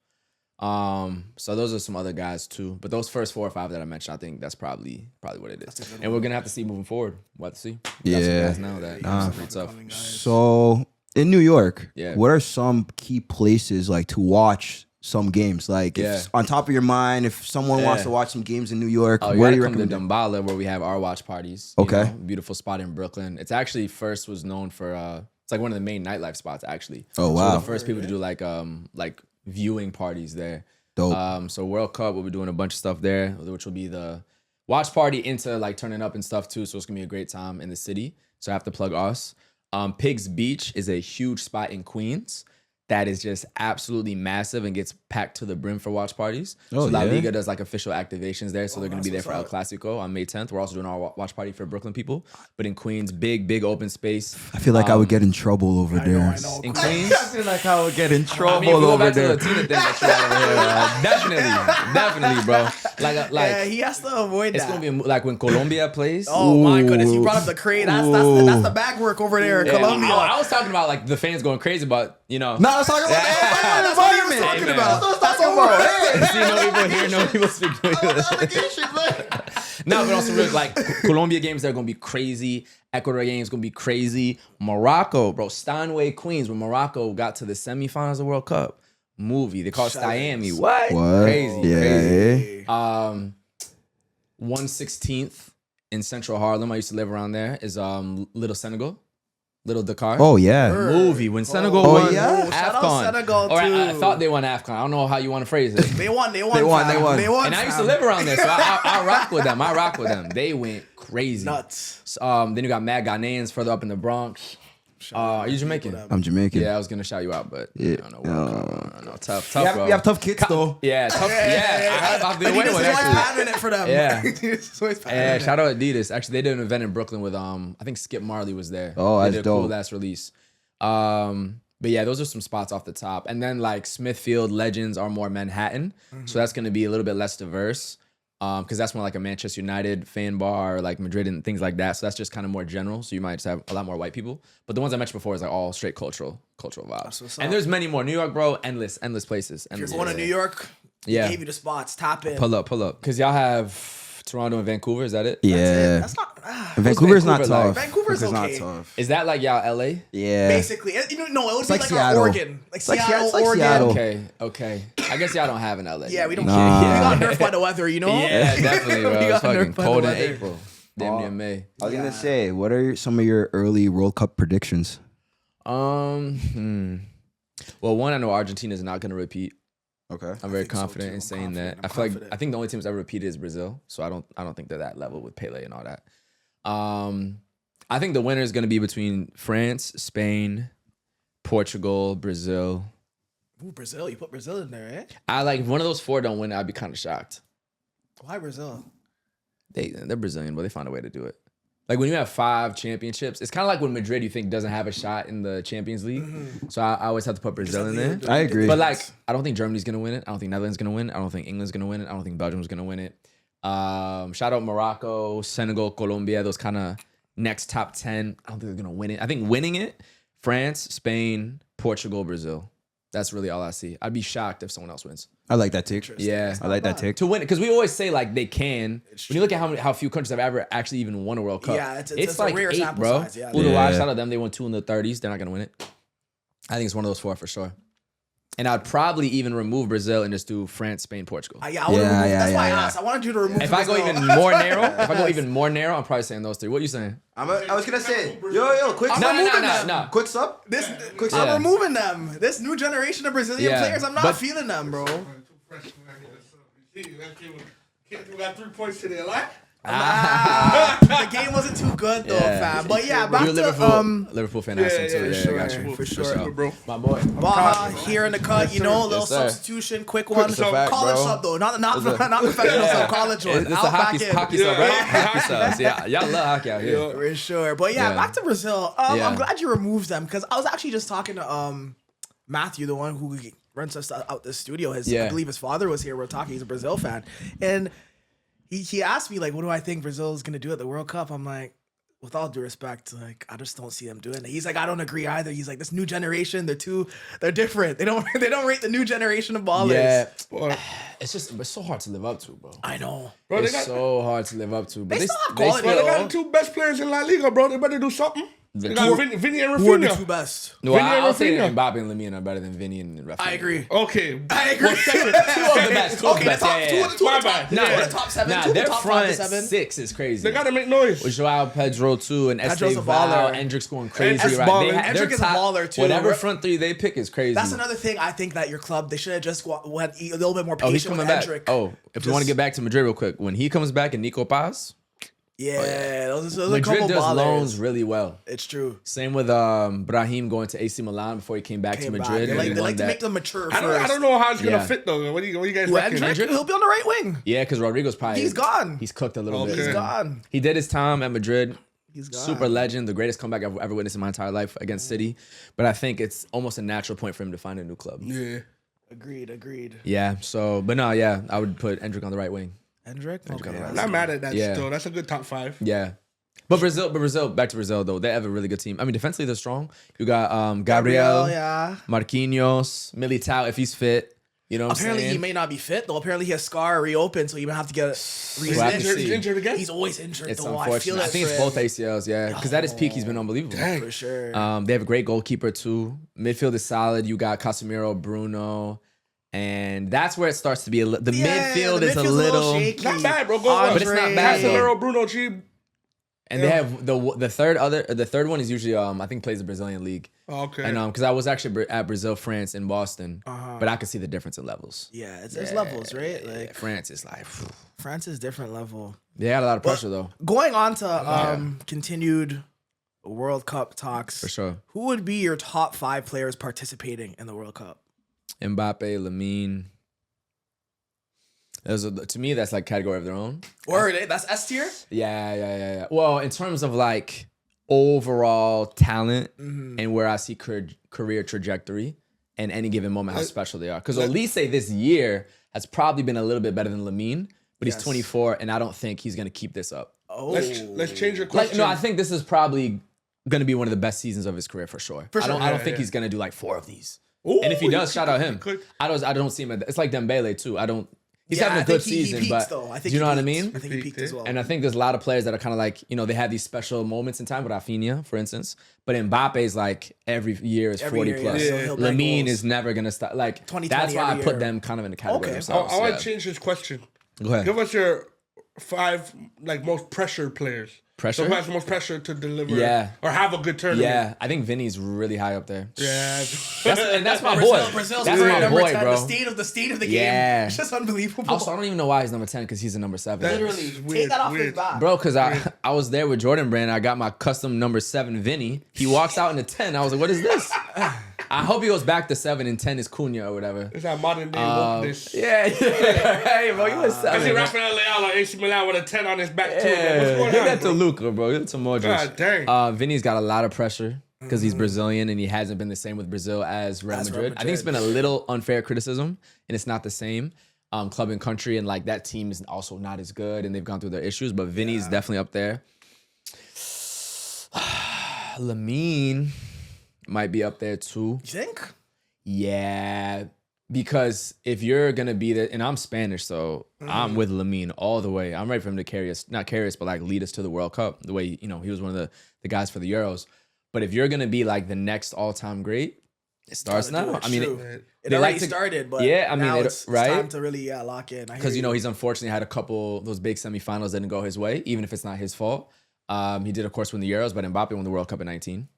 So those are some other guys too. But those first 4 or 5 that I mentioned, I think that's probably what it is. And we're gonna have to see moving forward. We'll have to see. We got some Yeah. guys now that pretty tough. So in New York, Yeah. what are some key places like to watch some games? Like if on top of your mind, if someone wants Yeah. to watch some games in New York, Oh, you where do gotta you come to recommend? Dumbala where we have our watch parties. Okay. Beautiful spot in Brooklyn. It's actually first was known for it's like one of the main nightlife spots actually. Oh, So we're wow. the first people to do like viewing parties there. Dope. So World Cup, we'll be doing a bunch of stuff there, which will be the watch party into like turning up and stuff too. So it's gonna be a great time in the city. So I have to plug us. Pigs Beach is a huge spot in Queens that is just absolutely massive and gets packed to the brim for watch parties. Oh, so La yeah? Liga does like official activations there. So they're gonna be there that's for El what's Clasico on May 10th. We're also doing our watch party for Brooklyn people. But in Queens, big open space. I feel like I would get in trouble over there. I know. In Queens. I feel like I would get in trouble I mean, if we go over back to the there. Latina thing that you had over here, definitely, bro. Like Yeah, he has to avoid it's that. gonna be like when Colombia plays. Oh my goodness, you brought up the crate. That's the bag work over there in Yeah, Colombia. I was talking about like the fans going crazy, but No, I was talking about the That's what he was environment. talking man. about. That's what I was talking about. see no people here, no people speak. No, but also real, like Colombia games, they're gonna be crazy. Ecuador games gonna be crazy. Morocco, bro, Steinway, Queens, when Morocco got to the semifinals of World Cup. Movie, they call it Miami. What? What? Crazy, Yeah. crazy. 1/16th in Central Harlem. I used to live around there. Is Little Senegal, Little Dakar. Oh yeah. Movie when Senegal Oh, won yeah? AFCON. Shout out Senegal, Or I too. thought they won AFCON. I don't know how you want to phrase it. They won. They won. And I used to live around there, so I rock with them. I rock with them. They went crazy. Nuts. Then you got mad Ghanaians further up in the Bronx. Are you Jamaican? I'm Jamaican. Yeah, I was gonna shout you out, but Yeah. I don't know. I don't know. Tough, We have tough kids though. Yeah, tough. Yeah, I've been Adidas waiting is with always actually. pattering it for them. Yeah. Adidas is always pattering Yeah, it. shout out Adidas. Actually, they did an event in Brooklyn with I think Skip Marley was there. Oh, they that's did a cool dope. ass release. But yeah, those are some spots off the top. And then like Smithfield Legends are more Manhattan, so that's gonna be a little bit less diverse. Because that's more like a Manchester United fan bar, or like Madrid and things like that. So that's just kind of more general. So you might just have a lot more white people. But the ones I mentioned before is like all straight cultural vibes. what's And up. there's many more. New York, bro, endless places. If you're going to New York, Yeah. gave you the spots. Tap in. Pull up. Because y'all have Toronto and Vancouver. Is that it? Yeah. That's not. Vancouver's not Vancouver like? tough. Vancouver Vancouver's Vancouver's not okay. tough. Is that like y'all LA? Yeah. Basically, no, it would be like like Seattle. Oregon, like It's like Seattle, it's like Oregon. Seattle. Okay. I guess y'all don't have an LA. Yeah, we don't. Nah. We got nerfed by the weather, you know. Yeah, definitely, bro. We It's got fucking nerfed by the cold in weather. April. Damn near May. I was gonna say, what are some of your early World Cup predictions? Well, one, I know Argentina is not going to repeat. Okay. I'm very think so, confident too. in I'm saying confident. that. I think the only team that's ever repeated is Brazil, so I don't think they're that level with Pele and all that. I think the winner is going to be between France, Spain, Portugal, Brazil. Ooh, Brazil. You put Brazil in there, eh? I like if one of those four don't win, I'd be kind of shocked. Why Brazil? They're Brazilian, but they find a way to do it. Like when you have 5 championships, it's kind of like when Madrid you think doesn't have a shot in the Champions League. So I always have to put Brazil in there. I agree. But like, I don't think Germany's gonna win it. I don't think Netherlands gonna win it. I don't think England's gonna win it. I don't think Belgium's gonna win it. Shout out Morocco, Senegal, Colombia, those kind of next top 10. I don't think they're gonna win it. I think winning it, France, Spain, Portugal, Brazil. That's really all I see. I'd be shocked if someone else wins. I like that take. Yeah. I like that take. To win it, because we always say like they can. When you look at how few countries have ever actually even won a World Cup, Yeah, it's a like rare 8, sample bro. size, yeah. Uruguay, Yeah. shout out them. They won 2 in the 30s. They're not gonna win it. I think it's one of those 4 for sure. And I'd probably even remove Brazil and just do France, Spain, Portugal. Yeah, I would remove. That's why I asked. I wanted you to remove. If I go Brazil. even more narrow, I'm probably saying those 3. What are you saying? I was gonna say, yo, quick I'm sub. removing them. No. Quick sub. I'm removing them. This new generation of Brazilian Yeah, players, I'm not but- feeling them, bro. We got 3 points today, right? The game wasn't too good though, Yeah. fam. But yeah, You back a to Liverpool fan, accent too. Yeah, sure, I got you. for sure. Bro. My boy. Baja here in the cut, you know, a little Yes, sir. substitution, quick one. It's a fact, College bro. sub though, not professional sub, college one. It's a Out back hockey in. sub, right? Hockey subs. Yeah, y'all love hockey out here. For sure. But yeah, Yeah. back to Brazil. Yeah. I'm glad you removed them because I was actually just talking to Matthew, the one who runs us out the studio. I believe his father was here. We're talking. He's a Brazil fan, and he asked me like, what do I think Brazil is gonna do at the World Cup? I'm like, with all due respect, like I just don't see them doing it. He's like, I don't agree either. He's like, this new generation, they're different. They don't rate the new generation of ballers. Yeah, it's so hard to live up to, bro. I know. Bro, they It's got, so hard to live up to. But They still have quality, bro, they got though. the 2 best players in La Liga, bro. They better do something. They got Vinny and Who are the 2 Rafinha. best? No, Vinny and I'll say Rafinha. Mbappe and Lamine are better than Vinny and Rafinha. I agree. Okay. I agree. Well, second. 2 of the best. 2 of the Okay, the best. top Yeah, two yeah, of the My top. bad. Two Yeah. of the top 7. Nah, Two of the their top 5 front to 7. 6 is crazy. They got to make noise. With Joao Pedro too, and Pedro's a Esteval, baller. Endrick's going crazy. Endrick's Right? balling. They have- Endrick their is a baller, too. Whatever front 3 they pick is crazy. That's another thing I think that your club, they should have just went a little bit more Oh, he's patient coming with back. Kendrick. Oh, if you want to get back to Madrid real quick, when he comes back and Nico Paz, Yeah, those are a Madrid couple does ballers. loans really well. It's true. Same with Brahim going to AC Milan before he came back to Came back. Madrid. They and he like won to that. make them mature first. I don't know how it's going to Yeah. fit, though. What do you guys Who, reckon? Endrick? He'll be on the right wing. Yeah, because Rodrigo's probably He's gone. He's cooked a little bit. Okay. He's gone. He did his time at Madrid. He's gone. Super legend, the greatest comeback I've ever witnessed in my entire life against City. But I think it's almost a natural point for him to find a new club. Yeah. Agreed. Yeah. So, but no, yeah, I would put Endrick on the right wing. Endrick? Okay. I'm not mad at that Yeah. still. That's a good top 5. Yeah. But Brazil, back to Brazil though. They have a really good team. I mean, defensively they're strong. You got Gabriel, yeah. Marquinhos, Militao if he's fit. You know what Apparently I'm he saying? may not be fit though. Apparently his scar reopened, so you might have to get We'll have to Injured, see. he's injured again? He's always injured It's though. I unfortunate. feel I it think for it's both him. ACLs, yeah. Because at his peak he's been unbelievable. For sure. They have a great goalkeeper too. Midfield is solid. You got Casemiro, Bruno, and that's where it starts to be the midfield is a midfield's little. shaky. Not bad, bro. Go on. But it's not bad, though. Casemiro, Bruno, G. And they have the third one is usually I think plays the Brazilian league. Oh, okay. And because I was actually at Brazil, France, in Boston, but I could see the difference in levels. Yeah, there's levels, right? Like France is like France is different level. they had a lot of pressure though, Going on to continued World Cup talks. for sure. Who would be your top 5 players participating in the World Cup? Mbappe, Lamine. To me, that's like category of their own. Or that's S tier? Yeah. Well, in terms of like overall talent and where I see career trajectory and any given moment, how special they are. Because Olise this year has probably been a little bit better than Lamine, but he's 24, and I don't think he's gonna keep this up. Oh, Let's change your Like, question. no, I think this is probably gonna be one of the best seasons of his career for sure. I don't think he's gonna do like 4 of these. Ooh, And if he does, shout out him. could. I don't see him. It's like Dembele too. I don't. He's having a I think good he season, peaks, but though. I think do you know he what I peaks. mean? I think he peaked as well. And I think there's a lot of players that are kind of like, they have these special moments in time with Rafinha, for instance. But Mbappe's like every year is 40 year, plus. yeah. So he'll break Lamine goals. is never going to stop. Like, 2020 that's why I every put year. them kind of in the category Okay. themselves. I want yeah. to change this question. Go ahead. Give us your 5 most pressured players. Pressure? So who has the most pressure to deliver Yeah. or have a good tournament? Yeah, I think Vinny's really high up there. Yeah. That's my boy. Brazil's That's great my number boy, 10. bro. The state of the Yeah. game. It's just unbelievable. Also, I don't even know why he's number 10 because he's a number 7. Literally, It's take weird, that off his weird. back. Bro, because I was there with Jordan Brand. I got my custom number 7 Vinny. He walks out in the 10. I was like, what is this? I hope he goes back to 7 and 10 is Cunha or whatever. It's that modern day wokeness. Yeah. Hey, bro, you was I see 7. Rafael Leao on AC Milan with a 10 on his back too. Yeah, What's going give on, that to bro? Luca, bro. Give it to Modric. God dang. Vinny's got a lot of pressure because he's Brazilian and he hasn't been the same with Brazil as Real Madrid. I think it's been a little unfair criticism and it's not the same club and country, and like that team is also not as good and they've gone through their issues, but Vinny's definitely up there. Lamine might be up there too. You think? Yeah, because if you're gonna be the, and I'm Spanish, so I'm with Lamine all the way. I'm ready for him to carry us, not carry us, but like lead us to the World Cup. The way he was one of the guys for the Euros. But if you're gonna be like the next all-time great, it starts now. I mean, it they already like to- started, but yeah, I mean, now it- it's right? time to really lock in. because he's unfortunately had a couple those big semifinals that didn't go his way, even if it's not his fault. He did, of course, win the Euros, but Mbappe won the World Cup at 19.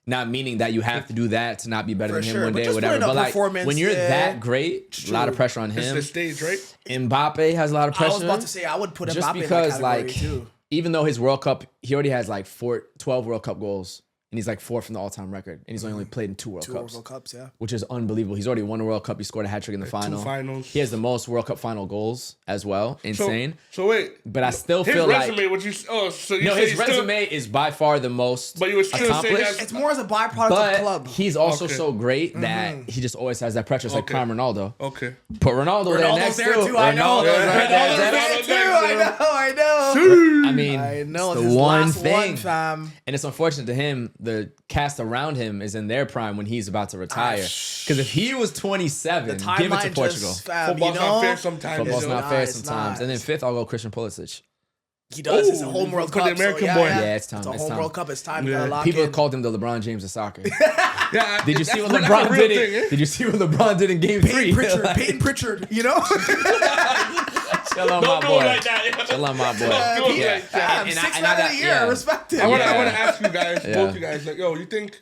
Not meaning that you have to do that to not be better For than him sure, one but day or just whatever. putting up But like performance, when you're yeah. that great, a lot of pressure on It's him. the stage, right? Mbappe has a lot of pressure. I was about to say I would put just Mbappe because in that category like too. even though his World Cup, he already has like 12 World Cup goals. And he's like 4th in the all-time record. And he's only played in 2 World Cups. World Cups, yeah. Which is unbelievable. He's already won a World Cup. He scored a hat-trick in the final. 2 finals. He has the most World Cup final goals as well. Insane. So wait. But I still His feel resume, like... would you? Oh, so you No, say his he's still- resume is by far the most But you would still say accomplished. that's- It's more as a byproduct of But club. he's also Okay. so great that he just always has that pressure. It's like Okay. prime Ronaldo. Okay. Put Ronaldo there Ronaldo's next there to. too. I know. Ronaldo's right there. Ronaldo's That's- there too. I know. I mean, I know. it's It's the his one last thing. one, fam. And it's unfortunate to him, the cast around him is in their prime when he's about to retire. Because if he was 27, The give it to timeline Portugal. just, fam, Football's you not know? fair sometimes. Football's It's not fair it's sometimes. not. And then 5th, I'll go Christian Pulisic. He does. It's a Ooh, home World for Cup. the American so, boy. Yeah, it's time. It's a It's home time. World Cup. It's time. You Yeah. gotta lock People in. called him the LeBron James of soccer. Yeah. Did you see what that's LeBron a real did? thing, eh? Did you see what LeBron did in Game 3? Peyton Pritchard, you know? Chill on my Don't do boy. it like that. Chill on my boy. Don't do it Yeah. like that. And I- 6 and I man of got- the year. yeah. Respect it. I want to Yeah. ask you guys, Yeah. both you guys, like, yo, you think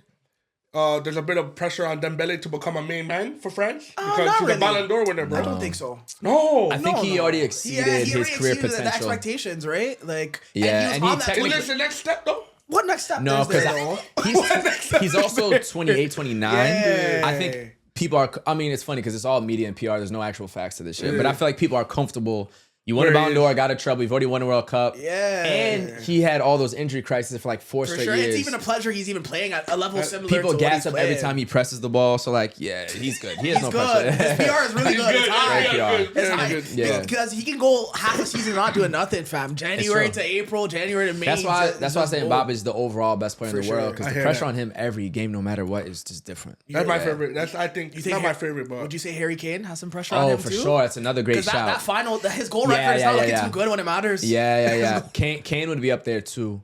there's a bit of pressure on Dembele to become a main man for France? Because not he's really. a Ballon d'Or winner, bro. I don't think so. No. I think he already exceeded his career exceeded potential. the expectations, right? Like, Yeah, and and he he was on that. technically- Well, that's the next step, though. What next step No, is there, because though? he's also 28, 29. Yeah. I think people are, I mean, it's funny because it's all media and PR. There's no actual facts to this shit. But I feel like people are comfortable. You won a Where he Ballon d'Or, got a treble. You've already won a World Cup. Yeah. And he had all those injury crises for like 4 For straight sure. years. It's even a pleasure he's even playing at a level similar People to what gas he's up every playing. time he presses the ball. So like, yeah, he's good. He has He's no good. pressure. His PR is really He's good. good. It's high. Great PR. Good. It's Yeah, high. good. Yeah. Because he can go half a season not doing nothing, fam. January true. to April, January to May. That's why I say Mbappe is the overall best player in the For world sure. because I the hear pressure that. on him every game, no matter what, is just different. That's my Yeah. favorite. That's, I think, it's not my favorite, but. Would you say Harry Kane has some pressure on Oh, him for too? sure. It's another great Because shout. that final, his goal Yeah, record is yeah, not yeah, looking yeah. too good when it matters. Yeah. Kane would be up there too.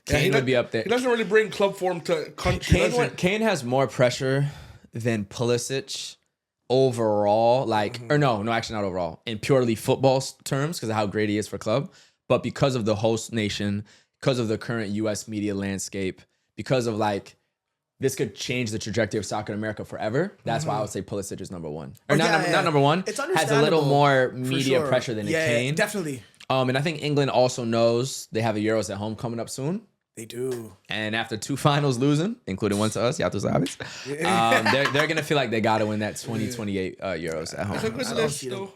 Yeah, Kane would be up there. He doesn't really bring club form to country, does he? Kane has more pressure than Pulisic overall. Like, or no, actually not overall. In purely football terms, because of how great he is for club. But because of the host nation, because of the current U.S. media landscape, because of like, this could change the trajectory of soccer in America forever. That's why I would say Pulisic is number one. Or not number one. It's has a little understandable, more for media sure. pressure than Yeah, Kane. definitely. And I think England also knows they have the Euros at home coming up soon. They do. And after 2 finals losing, including one to us, ya tú sabes, they're going to feel like they got to win that 2028 Euros at home. It's a good list, though.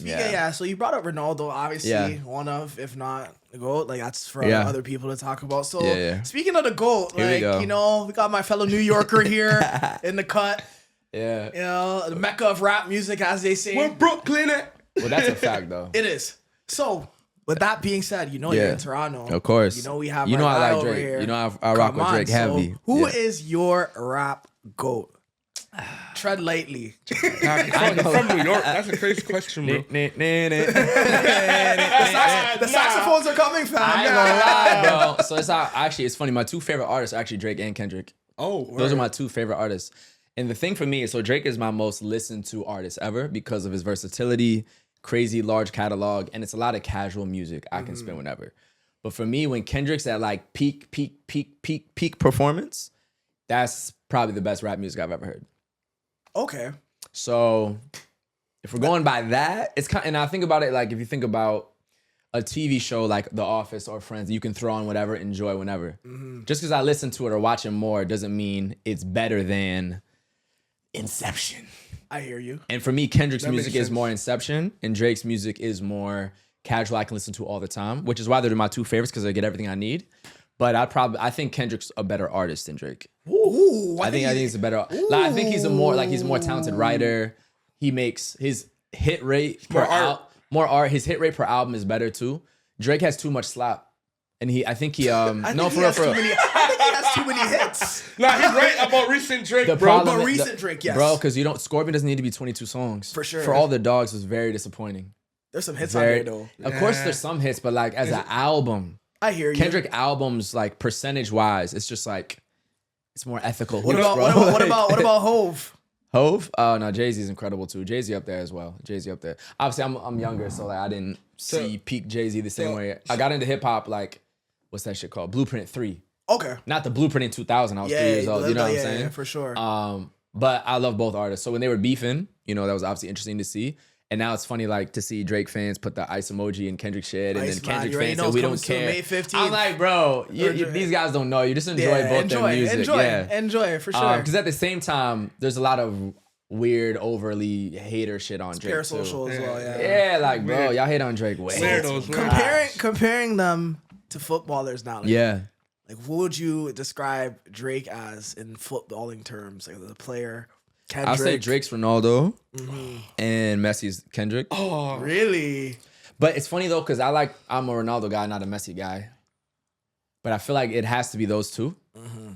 Yeah. So you brought up Ronaldo, obviously Yeah. one of, if not the GOAT. Like that's for Yeah. other people to talk about. So Yeah. speaking of the GOAT, Here we like go. you know, we got my fellow New Yorker here in the cut. Yeah. You know, the mecca of rap music, as they say. Where Brooklyn at? Well, that's a fact, though. It is. So with that being said, you know Yeah. you're in Toronto. Of course. You know we have. You know our I guy like over Drake. here. You know I rock Come with on, Drake so heavy. Who Yeah. is your rap GOAT? Tread lightly. Nah, he's from New York. That's a crazy question, bro. The saxophones are coming, fam. I ain't gonna lie, bro. So it's funny. My two favorite artists are actually Drake and Kendrick. Oh, Those are my two favorite artists. And the thing for me is, so Drake is my most listened to artist ever because of his versatility, crazy large catalog, and it's a lot of casual music I can spin whenever. But for me, when Kendrick's at like peak performance, that's probably the best rap music I've ever heard. Okay. So if we're going by that, it's kind of, and I think about it like if you think about a TV show like The Office or Friends, you can throw on whatever, enjoy whenever. Just because I listen to it or watch it more doesn't mean it's better than Inception. I hear you. And for me, Kendrick's That music makes is sense. more Inception, and Drake's music is more casual. I can listen to all the time, which is why they're my two favorites because I get everything I need. But I think Kendrick's a better artist than Drake. Ooh, I think he's a better. Like, I think he's a more talented writer. He makes his hit rate per more art. His hit rate per album is better too. Drake has too much slap, and I think he I think he has too many hits. Nah, he's right about recent Drake, bro. problem- But recent Drake, yes. bro, because Scorpion doesn't need to be 22 songs For sure. For All the Dogs was very disappointing. There's some hits on there though. Of course, there's some hits, but like as an album, I hear you. Kendrick albums like percentage wise, it's just like it's more ethical. What hooks, about bro. what about Hove? Hove? Oh no, Jay-Z's incredible too. Jay-Z up there as well. Jay-Z up there. Obviously, I'm younger, so like I didn't see peak Jay-Z the same way. I got into hip hop like what's that shit called? Blueprint 3. Okay. Not the Blueprint in 2000. I was 3 years old. You know what I'm saying? Yeah, for sure. But I love both artists. So when they were beefing, that was obviously interesting to see. And now it's funny, like, to see Drake fans put the ice emoji in Kendrick shit, and Ice then man, Kendrick you already fans know say it's we coming don't soon, care. May 15th. I'm like, bro, these guys don't know. You just enjoy both their music. Enjoy for sure. Because at the same time, there's a lot of weird, overly hater shit on Drake too. Parasocial as well, Yeah, like, bro, y'all hate on Drake way. Comparing them to footballers now. Yeah. Like, what would you describe Drake as in footballing terms? Like, the player, Kendrick. I'll say Drake's Ronaldo and Messi's Kendrick. Oh, really? But it's funny though, because I'm a Ronaldo guy, not a Messi guy. But I feel like it has to be those two.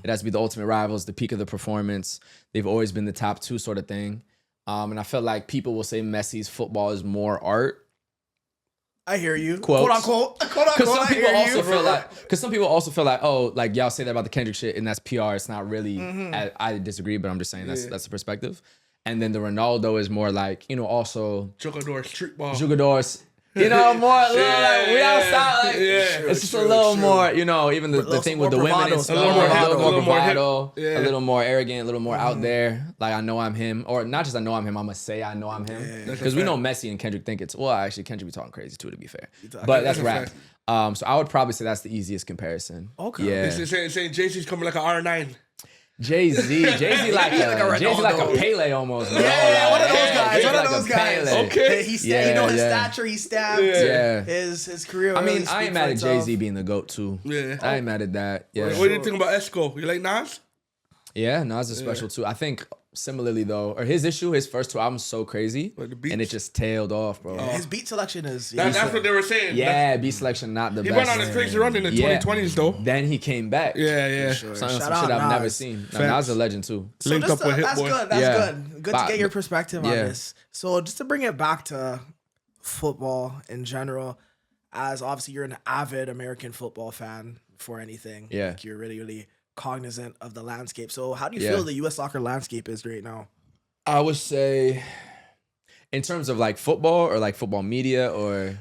It has to be the ultimate rivals, the peak of the performance. They've always been the top two sort of thing. And I feel like people will say Messi's football is more art. I hear you. Quotes. Quote unquote. Because some people also feel like, oh, like y'all say that about the Kendrick shit and that's PR. It's not really. I disagree, but I'm just saying that's the perspective. And then the Ronaldo is more like, also Jugador, street ball. Jugadors. More like we outside. Like, it's just a little more, even the thing with the women and stuff. A little more bravado, a little more arrogant, a little more out there. Like I know I'm him, or not just I know I'm him. I'm gonna say I know I'm him because we know Messi and Kendrick think it's. Well, actually, Kendrick be talking crazy too, to be fair. But that's rap. So I would probably say that's the easiest comparison. Okay. Yeah. Saying Jay-Z's coming like an R9. Jay-Z like a Pele almost. Bro. Yeah, one of those Yeah, guys. Jay-Z One of like those a guys. Pele. Okay. His Yeah. stature, he stabbed. Yeah. His career. I mean, really I ain't speaks mad for at itself. Jay-Z being the GOAT too. Yeah. I ain't mad at that. Yeah. What do you think about Esco? You like Nas? Yeah, Nas is special too. I think similarly though, or his first two albums so crazy, Like the beats? and it just tailed off, bro. His beat selection is. That's what they were saying. Yeah, beat selection not the He best. went on a crazy run in the 2020s though. Then he came back. Yeah. Sure. Some Shout shit out I've never Nas. seen. Facts. Nas is a legend too. So Linked just up with Hit that's Boy. good. That's Yeah. good. Good to get your perspective on Yeah. this. So just to bring it back to football in general, as obviously you're an avid American football fan for anything. Yeah. Like you're really, really cognizant of the landscape. So how do you Yeah. feel the U.S. soccer landscape is right now? I would say, in terms of like football or like football media or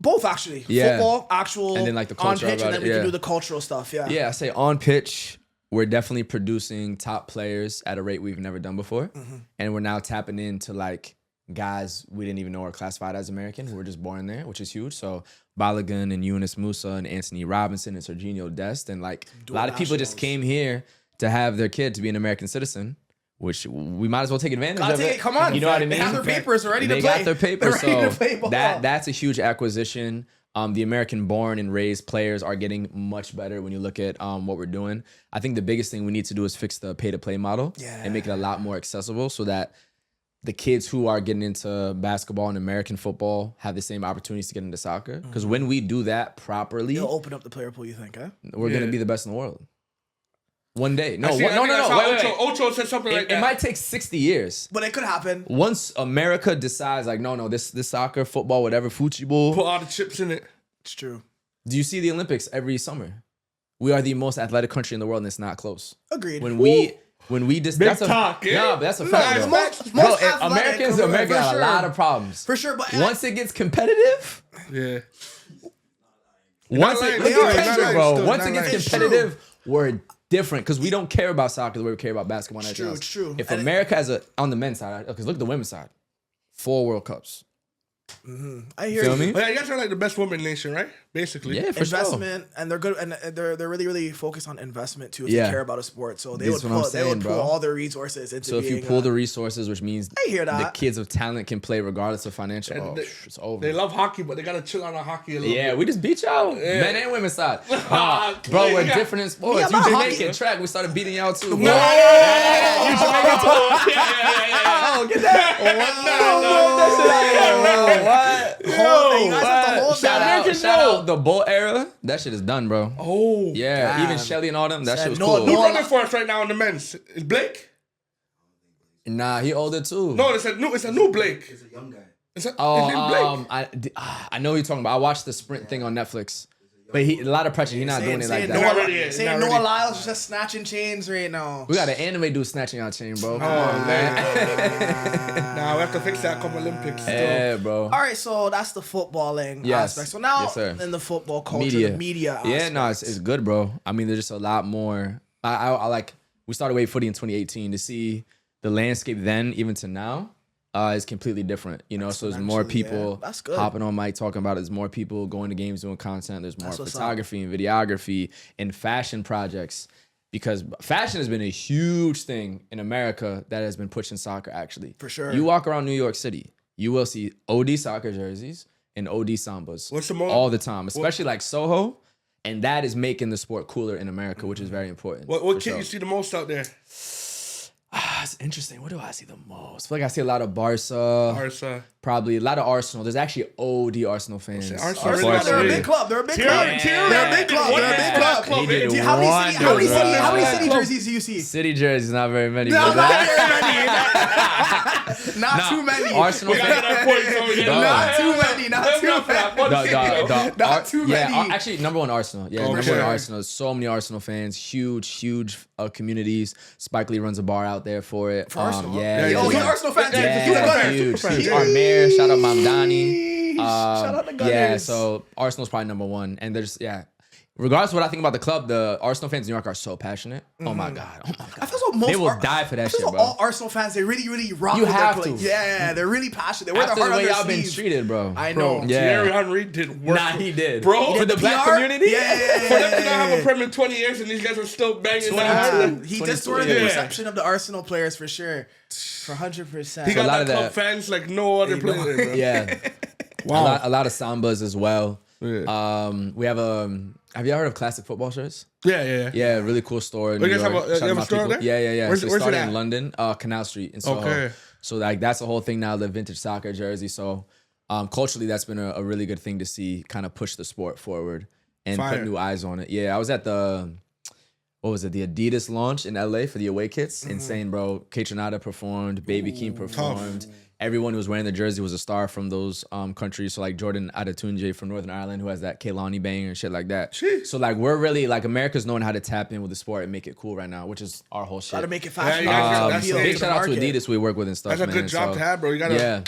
Both actually. Yeah. Football, actual, And then, like, the on culture pitch, about and then it, we can yeah. do the cultural stuff. Yeah. yeah, I say on pitch, we're definitely producing top players at a rate we've never done before, and we're now tapping into like guys we didn't even know are classified as American who were just born there, which is huge. So Balogun and Eunice Musa and Anthony Robinson and Serginho Dest, and like a lot of people just nationals. came here to have their kid to be an American citizen, which we might as well take advantage of it. Come on. You know what I mean? They have their papers ready to They play. got their papers, They're ready so to play ball. that's a huge acquisition. The American-born and raised players are getting much better when you look at what we're doing. I think the biggest thing we need to do is fix the pay-to-play model and make it a lot more accessible so that the kids who are getting into basketball and American football have the same opportunities to get into soccer. Because when we do that properly, You'll open up the player pool, you think, huh? we're going to be the best in the world. One day. No, I see- I no, think I saw wait. Ocho said something like It that. might take 60 years. But it could happen. Once America decides, like, no, this soccer, football, whatever, football. Put all the chips in it. It's true. Do you see the Olympics every summer? We are the most athletic country in the world, and it's not close. Agreed. When we that's talk, yeah. No, but that's a fact. Nice, bro. most Bro, athletic, Americans for have sure. a lot of problems. For sure, but Once it gets competitive, Yeah. once lying, it, look look at at Kendrick, Kendrick, bro. still, Once not it gets lying. It's competitive, we're different because we don't care about soccer the way we care about basketball. and everything It's else. true. If And America has on the men's side, because look at the women's side, 4 World Cups. I hear Feel you. me? But yeah, you guys are like the best woman nation, right? Basically. Yeah, for sure. Investment, and they're good, and they're really really focused on investment too. If Yeah. they care about a sport, so they That's would what I'm pull saying, bro. all their resources into. So if you being, pull the resources, which means I hear the that. kids of talent can play regardless of financial, And it's over. They love hockey, but they gotta chill on the hockey a little Yeah, bit. we just beat y'all, men and women's side. Bro, we're Yeah. different in sports. Yeah, You I'm not Jamaican hockey. track, we started beating y'all too. No, You Jamaican too. Oh, get that. What? Hold- you guys have to hold Shout that. out, shout out the Bull era. That shit is done, bro. Oh. Yeah, damn. even Shelly and all them. That Said shit was no- cool. Who's no- running for us right now in the men's? Is Blake? Nah, he older too. No, it's a new Blake. He's a young guy. Is it Oh, Blake? I know who you're talking about. I watched the sprint thing on Netflix, but a lot of pressure. He's not doing it like that. Not ready yet, Saying not Noah ready. Lyles just snatching chains right now. We got an anime dude snatching our chain, bro. Come Oh, on, man. Nah, we have to fix that come Olympics. still. Yeah, bro. All right, so that's the footballing Yes. aspect. So now Yes, sir. in the football culture, the media aspect. Yeah, no, it's good, bro. I mean, there's just a lot more. I like. We started Wavy Footy in 2018 to see the landscape then, even to now, is completely different. You know, so there's more Exponentially, people yeah. That's good. hopping on mic talking about it. There's more people going to games doing content. There's more That's what's up. photography and videography and fashion projects. Because fashion has been a huge thing in America that has been pushing soccer, actually. For sure. You walk around New York City, you will see OD soccer jerseys and OD sambas What's the most- all the time, especially like Soho. And that is making the sport cooler in America, which is very important. What for kid sure. you see the most out there? It's interesting. What do I see the most? I feel like I see a lot of Barca, Barca. probably a lot of Arsenal. There's actually OD Arsenal fans. Arsenal Arsenal, they're a unfortunately. big club. They're a big They're club. a big They're a big club. They're a big club. He did Do you- How many city wonders, bro. city jerseys do you see? City jerseys, not very many. No, but not that- very many. Not too many. Arsenal We got fans. that point, so we get Dog. Not too many. Not too many. Not too many. Actually, number one Arsenal. Yeah, number Okay. one Arsenal. So many Arsenal fans. Huge communities. Spike Lee runs a bar out there for it. For Arsenal? Yeah. Yeah, Oh, yeah. he's Arsenal fan. Yeah, He's a gunner. huge. Our mayor, shout out Mamdani. Shout out to Gunners. Yeah, so Arsenal's probably number one. And there's, regardless of what I think about the club, the Arsenal fans in New York are so passionate. Oh my God. I feel so most They will die for that I feel shit, so bro. all Arsenal fans, they really rock You with have their play. to. Yeah, they're really passionate. They wear their After the heart on way their y'all been sleeve. treated, bro. I Bro, know. Yeah. Thierry Henry did work. Nah, he did. Bro, For the black PR? community? Yeah. For them to not have a Prem in 20 years and these guys are still banging that. He 22, distorted the yeah. perception of the Arsenal players for sure. For 100%. He a got lot that of club that- fans like no other player, bro. Yeah. Wow. A lot of sambas as well. Yeah. We have have you heard of classic football shirts? Yeah. Yeah, really cool store in Oh, New you guys York. have a- Shout you have out a my store people. there? Yeah. Where's So it it started at? in London, Canal Street in Soho. Okay. So like that's the whole thing now, the vintage soccer jersey. So culturally, that's been a really good thing to see, kind of push the sport forward and Fire. put new eyes on it. Yeah, I was at the the Adidas launch in LA for the away kits. Insane, bro. Kate Renata performed, Baby Keem performed. Everyone who was wearing the jersey was a star from those countries. So like Jordan Adetunji from Northern Ireland, who has that Kehlani banger and shit like that. Jeez. So like we're really like America's knowing how to tap in with the sport and make it cool right now, which is our whole shit. Gotta make it Yeah, fashion. you guys- to that's appeal it. Big to shout the out to market. Adidas we work with and stuff. That's a man. good job So, to have, bro. You gotta Yeah.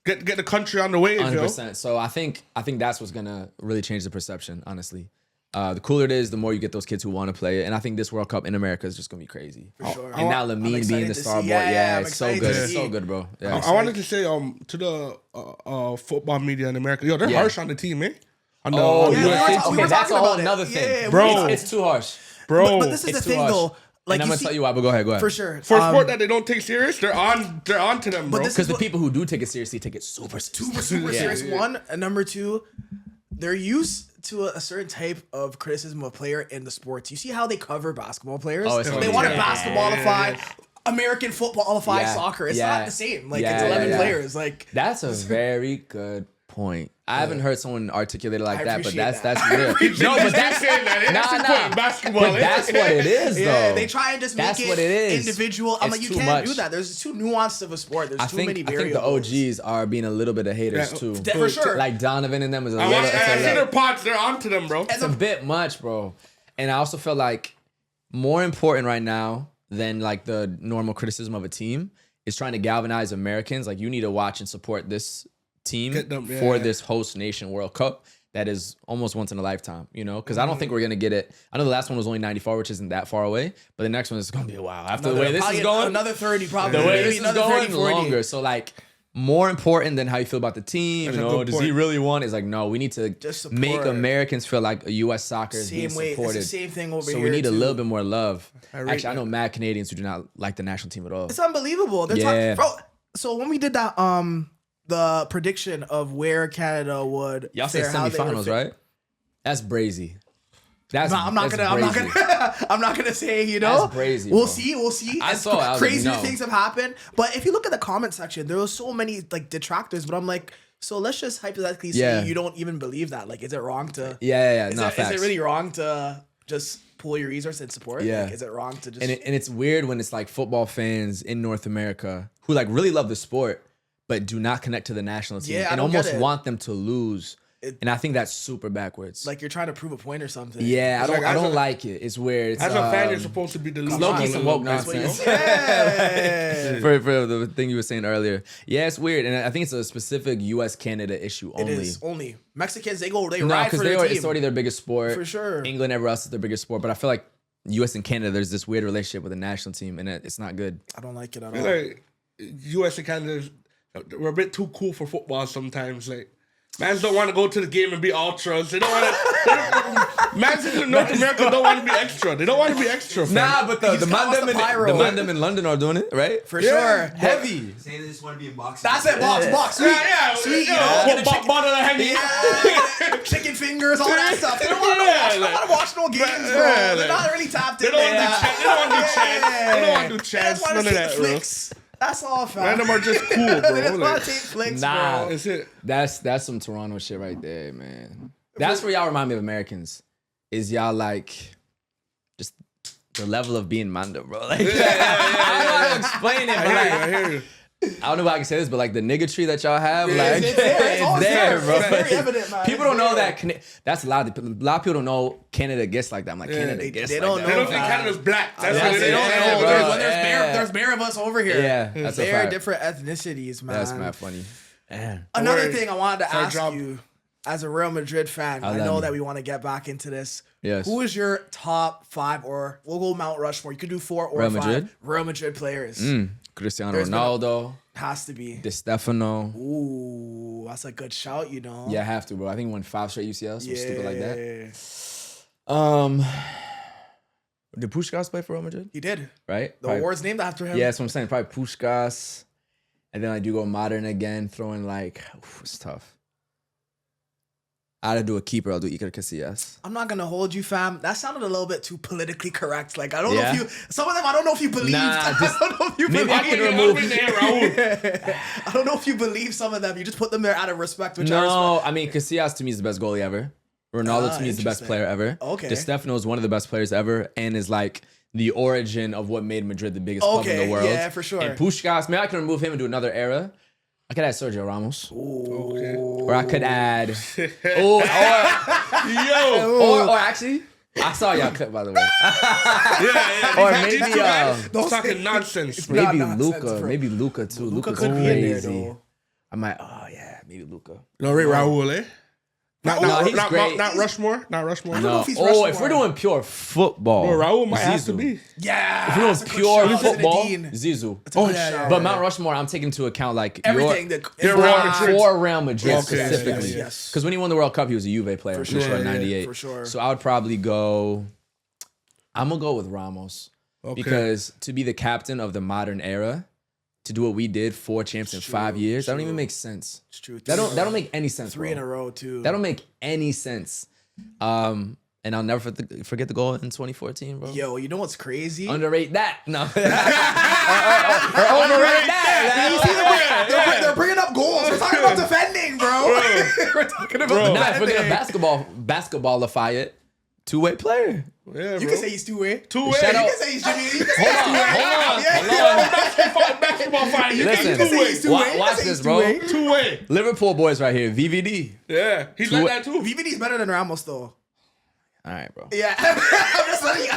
get the country on the wave, yo. 100%. So I think that's what's gonna really change the perception, honestly. The cooler it is, the more you get those kids who want to play it. And I think this World Cup in America is just gonna be crazy. For sure. And now I'm Lamine excited being the to star see. boy, Yeah, I'm it's so excited good. to It's see. so good, bro. Yeah. I wanted to say to the football media in America, yo, they're Yeah. harsh on the team, eh? On the Oh, Yeah, we were UFC. talking- we Okay, were that's a talking whole about it. another thing, Yeah, Bro. It's too harsh, bro. But this is It's the too thing, harsh. though. Like and I'm you gonna see, tell you why, but go ahead. for sure. For a sport that they don't take serious, they're on to them, bro. this Because is the what- people who do take it seriously take it super super Yeah. serious. One, and number two, they're used to a certain type of criticism of a player in the sports. You see how they cover basketball players? Oh, it's they okay. want to Yeah. basketballify American footballify Yeah. soccer. It's Yeah. not the same. Like Yeah, it's 11 yeah. players. Like That's a very good point. I haven't heard someone articulate it like I that, but appreciate that's real. No, but that's basketball. But that's what it is, though. Yeah, they try and just make That's it what it is. individual. I'm It's like, you too can't do much. that. There's too nuanced of a sport. There's too many I think variables. the OGs are being a little bit of haters too. For sure. Like Donovan and them is a I little. watch. I see their pods. They're onto them, bro. It's a bit much, bro. And I also feel like more important right now than like the normal criticism of a team is trying to galvanize Americans. Like, you need to watch and support this team for this host nation World Cup that is almost once in a lifetime, you know? Because I don't think we're going to get it. I know the last one was only 94, which isn't that far away, but the next one is going to be a while. After the way this is going, another 30 probably. the way Maybe this is another going, 30, 40. longer. So, like, more important than how you feel about the team, That's you a know, good does he point. really want? Is like, no, we need to Just make support. Americans feel like U.S. soccer is being Same way. It's supported. the same thing over So here. we need a too. little bit more love. rate Actually, I that. know mad Canadians who do not like the national team at all. It's unbelievable. They're Yeah. talking, bro. So when we did that, the prediction of where Canada would Y'all said fare, how they would semifinals, fare. right? That's brazy. That's No, I'm not that's gonna. I'm not brazy. gonna. I'm not gonna say. You know, That's crazy, We'll bro. see. We'll see. I And saw it, I was like, crazier no. things have happened. But if you look at the comment section, there was so many like detractors. But I'm like, so let's just hypothetically Yeah. say you don't even believe that. Like, is it wrong to? Yeah. Is, No, it, is facts. it really wrong to just pull your resources and support? Yeah. Like, is it wrong to just? And it's weird when it's like football fans in North America who like really love the sport but do not connect to the national team Yeah, I and don't get almost it. want them to lose. And I think that's super backwards. like you're trying to prove a point or something. yeah, I It's don't like, I as don't a- like it. It's weird. It's, As a fan, you're supposed to be delusional. low-key some woke That's what you nonsense. said. for the thing you were saying earlier. Yeah, it's weird. And I think it's a specific US-Canada issue It only. is only Mexicans. They ride because for their team. it's already their biggest sport. For sure. England, everywhere else is their biggest sport. But I feel like US and Canada, there's this weird relationship with the national team, and it's not good. I don't like it at all. Like U.S. and Canada, we're a bit too cool for football sometimes. Like, mans don't want to go to the game and be ultras. They don't want to. Mans in North America don't want to be extra. They don't want to be extra. Fam. Nah, but the just got off the pyro. Mandem in London are doing it, right? For Yeah. sure. Heavy. Saying they just want to be in boxing. That's it. Box. Sweet. Yeah, Sweet. You yeah. know, get a What, chicken- bottle of Henny? Yeah, chicken fingers, all that stuff. They don't want to watch. They don't want to watch no games, bro. Yeah, They're like- not really tapped They in. don't want to do like chats. They don't want to do chats. They don't want to do They just chats. want None to of take that, the bro. flicks. That's all, fam. Random are just cool, They bro. just want Like, to take flicks, Nah. bro. that's it. That's some Toronto shit right there, man. That's where y'all remind me of Americans. Is y'all like just the level of being Mandem, bro? Like, I don't know how to explain it, but I like, hear you. I don't know how I can say this, but like the niggatry that y'all have, like it's there. It's always there. bro. It's very evident, man. People It's don't know there. that. That's a lot of people don't know Canada gets like that. I'm like, Canada they gets don't like know They that. don't think Canada's black. That's Yeah, what it They is. don't Yeah, know. bro. There's bare of us over here. Yeah, that's a Bare fact. different ethnicities, man. That's mad funny. Man. Another Word. thing I wanted to Fair ask job. you, as a Real Madrid fan, I let know me. that we want to get back into this. Yes. Who is your top 5, or we'll go Mount Rushmore? You could do 4 or Real 5 Madrid? Real Madrid players. Cristiano There's been a- Ronaldo, Has to be. Di Stefano. Ooh, that's a good shout, you know. Yeah, I have to, bro. I think he won 5 straight UCLs. Something stupid like that. Yeah. Did Puskás play for Real Madrid? He did. Right? The Probably- award's named after him. Yeah, that's what I'm saying. Probably Puskás. And then I do go modern again, throwing like, it's tough. I'd do a keeper. I'll do Iker Casillas. I'm not gonna hold you, fam. That sounded a little bit too politically correct. Like, I don't Yeah. know if you. Some of them, I don't know if you believe. Nah, I just- don't know if you maybe believe. I can Remove remove. I don't know if you believe some of them. You just put them there out of respect, which I respect. No, I mean Casillas to me is the best goalie ever. Ronaldo to me is the best interesting. player ever. Okay. Di Stefano is one of the best players ever, and is like the origin of what made Madrid the biggest club in Okay, the world. yeah, for sure. And Puskás, maybe I can remove him and do another era. I could add Sergio Ramos, Okay. or I could add, Yo. or actually, I saw y'all clip by the way. Yeah. Or These maybe, two guys talking nonsense. not Maybe nonsense, Luca, bro. maybe Luca too. Luka Luca's could be in there, crazy. though. I might. Oh yeah, maybe Luca. No, rate Raul, eh? No, he's great. Not Rushmore. Not Rushmore. know No. if he's Oh, if Rushmore. we're doing pure football, Bro, Raul might have to Zizou. be. Yeah. If we're that's a doing good pure shout. football, Zinedine. Zizou. Oh, yeah. But Mount Rushmore, I'm taking into account like Everything. Your Real Madrid. for Real Madrid Yes, specifically. yes, yes. Because when he won the World Cup, he was a Juve player for sure, sure, yeah, 98. for sure. So I would probably go. I'm gonna go with Ramos because to be the captain of the modern era, to do what we did, 4 champs in 5 years, that don't even make sense. It's true. That don't make any sense. 3 in bro. a row too. That don't make any sense. And I'll never forget the goal in 2014, bro. Yo, you know what's crazy? Underrate that. No. or overrate that. You see they're bringing up goals. We're talking about defending, bro. We're talking about Bro. the Nah, if we're Mandem. gonna basketballify it, two-way player. Yeah, You bro. can say he's two-way. Two-way. Shout You out- can say he's Jimmy. You can say he's Hold on, two-way. hold on. Basketball fight. You Listen, can say two-way. he's two-way. You can Watch say this, he's bro. two-way. Two-way. Liverpool boys right here, VVD. Yeah, he's Two-way. like that too. VVD's better than Ramos though. All right, bro. Yeah, I'm just letting you.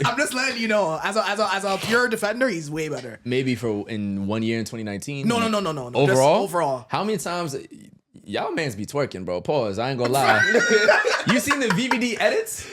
I'm just letting you know. As a pure defender, he's way better. Maybe for in 1 year in 2019. No. Overall? Just overall. How many times y'all mans be twerking, bro? Pause. I ain't gonna lie. You seen the VVD edits?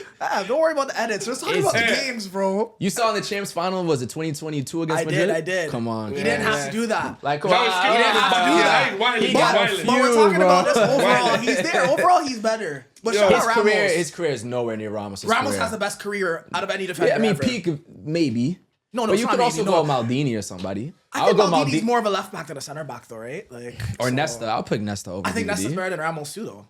Don't worry about the edits. We're just talking about the It's- games, bro. You saw in the champs final, was it 2022 against I Madrid? did. Come on. He didn't have to do that. Like, That was he didn't have to do that. Why? He Why? got Why? a But we're few, talking bro. about this overall. He's there. Overall, he's better. But shout out Ramos. His career is nowhere near Ramos' Ramos career. has the best career out of any defender. Yeah, I mean, ever. peak, maybe. No, But it's you not could also maybe, go no. Maldini or somebody. I would think go Maldini's Maldini. more of a left back than a center back, though, right? Like Or so- Nesta. I'll pick Nesta over I think VVD. Nesta's better than Ramos too, though.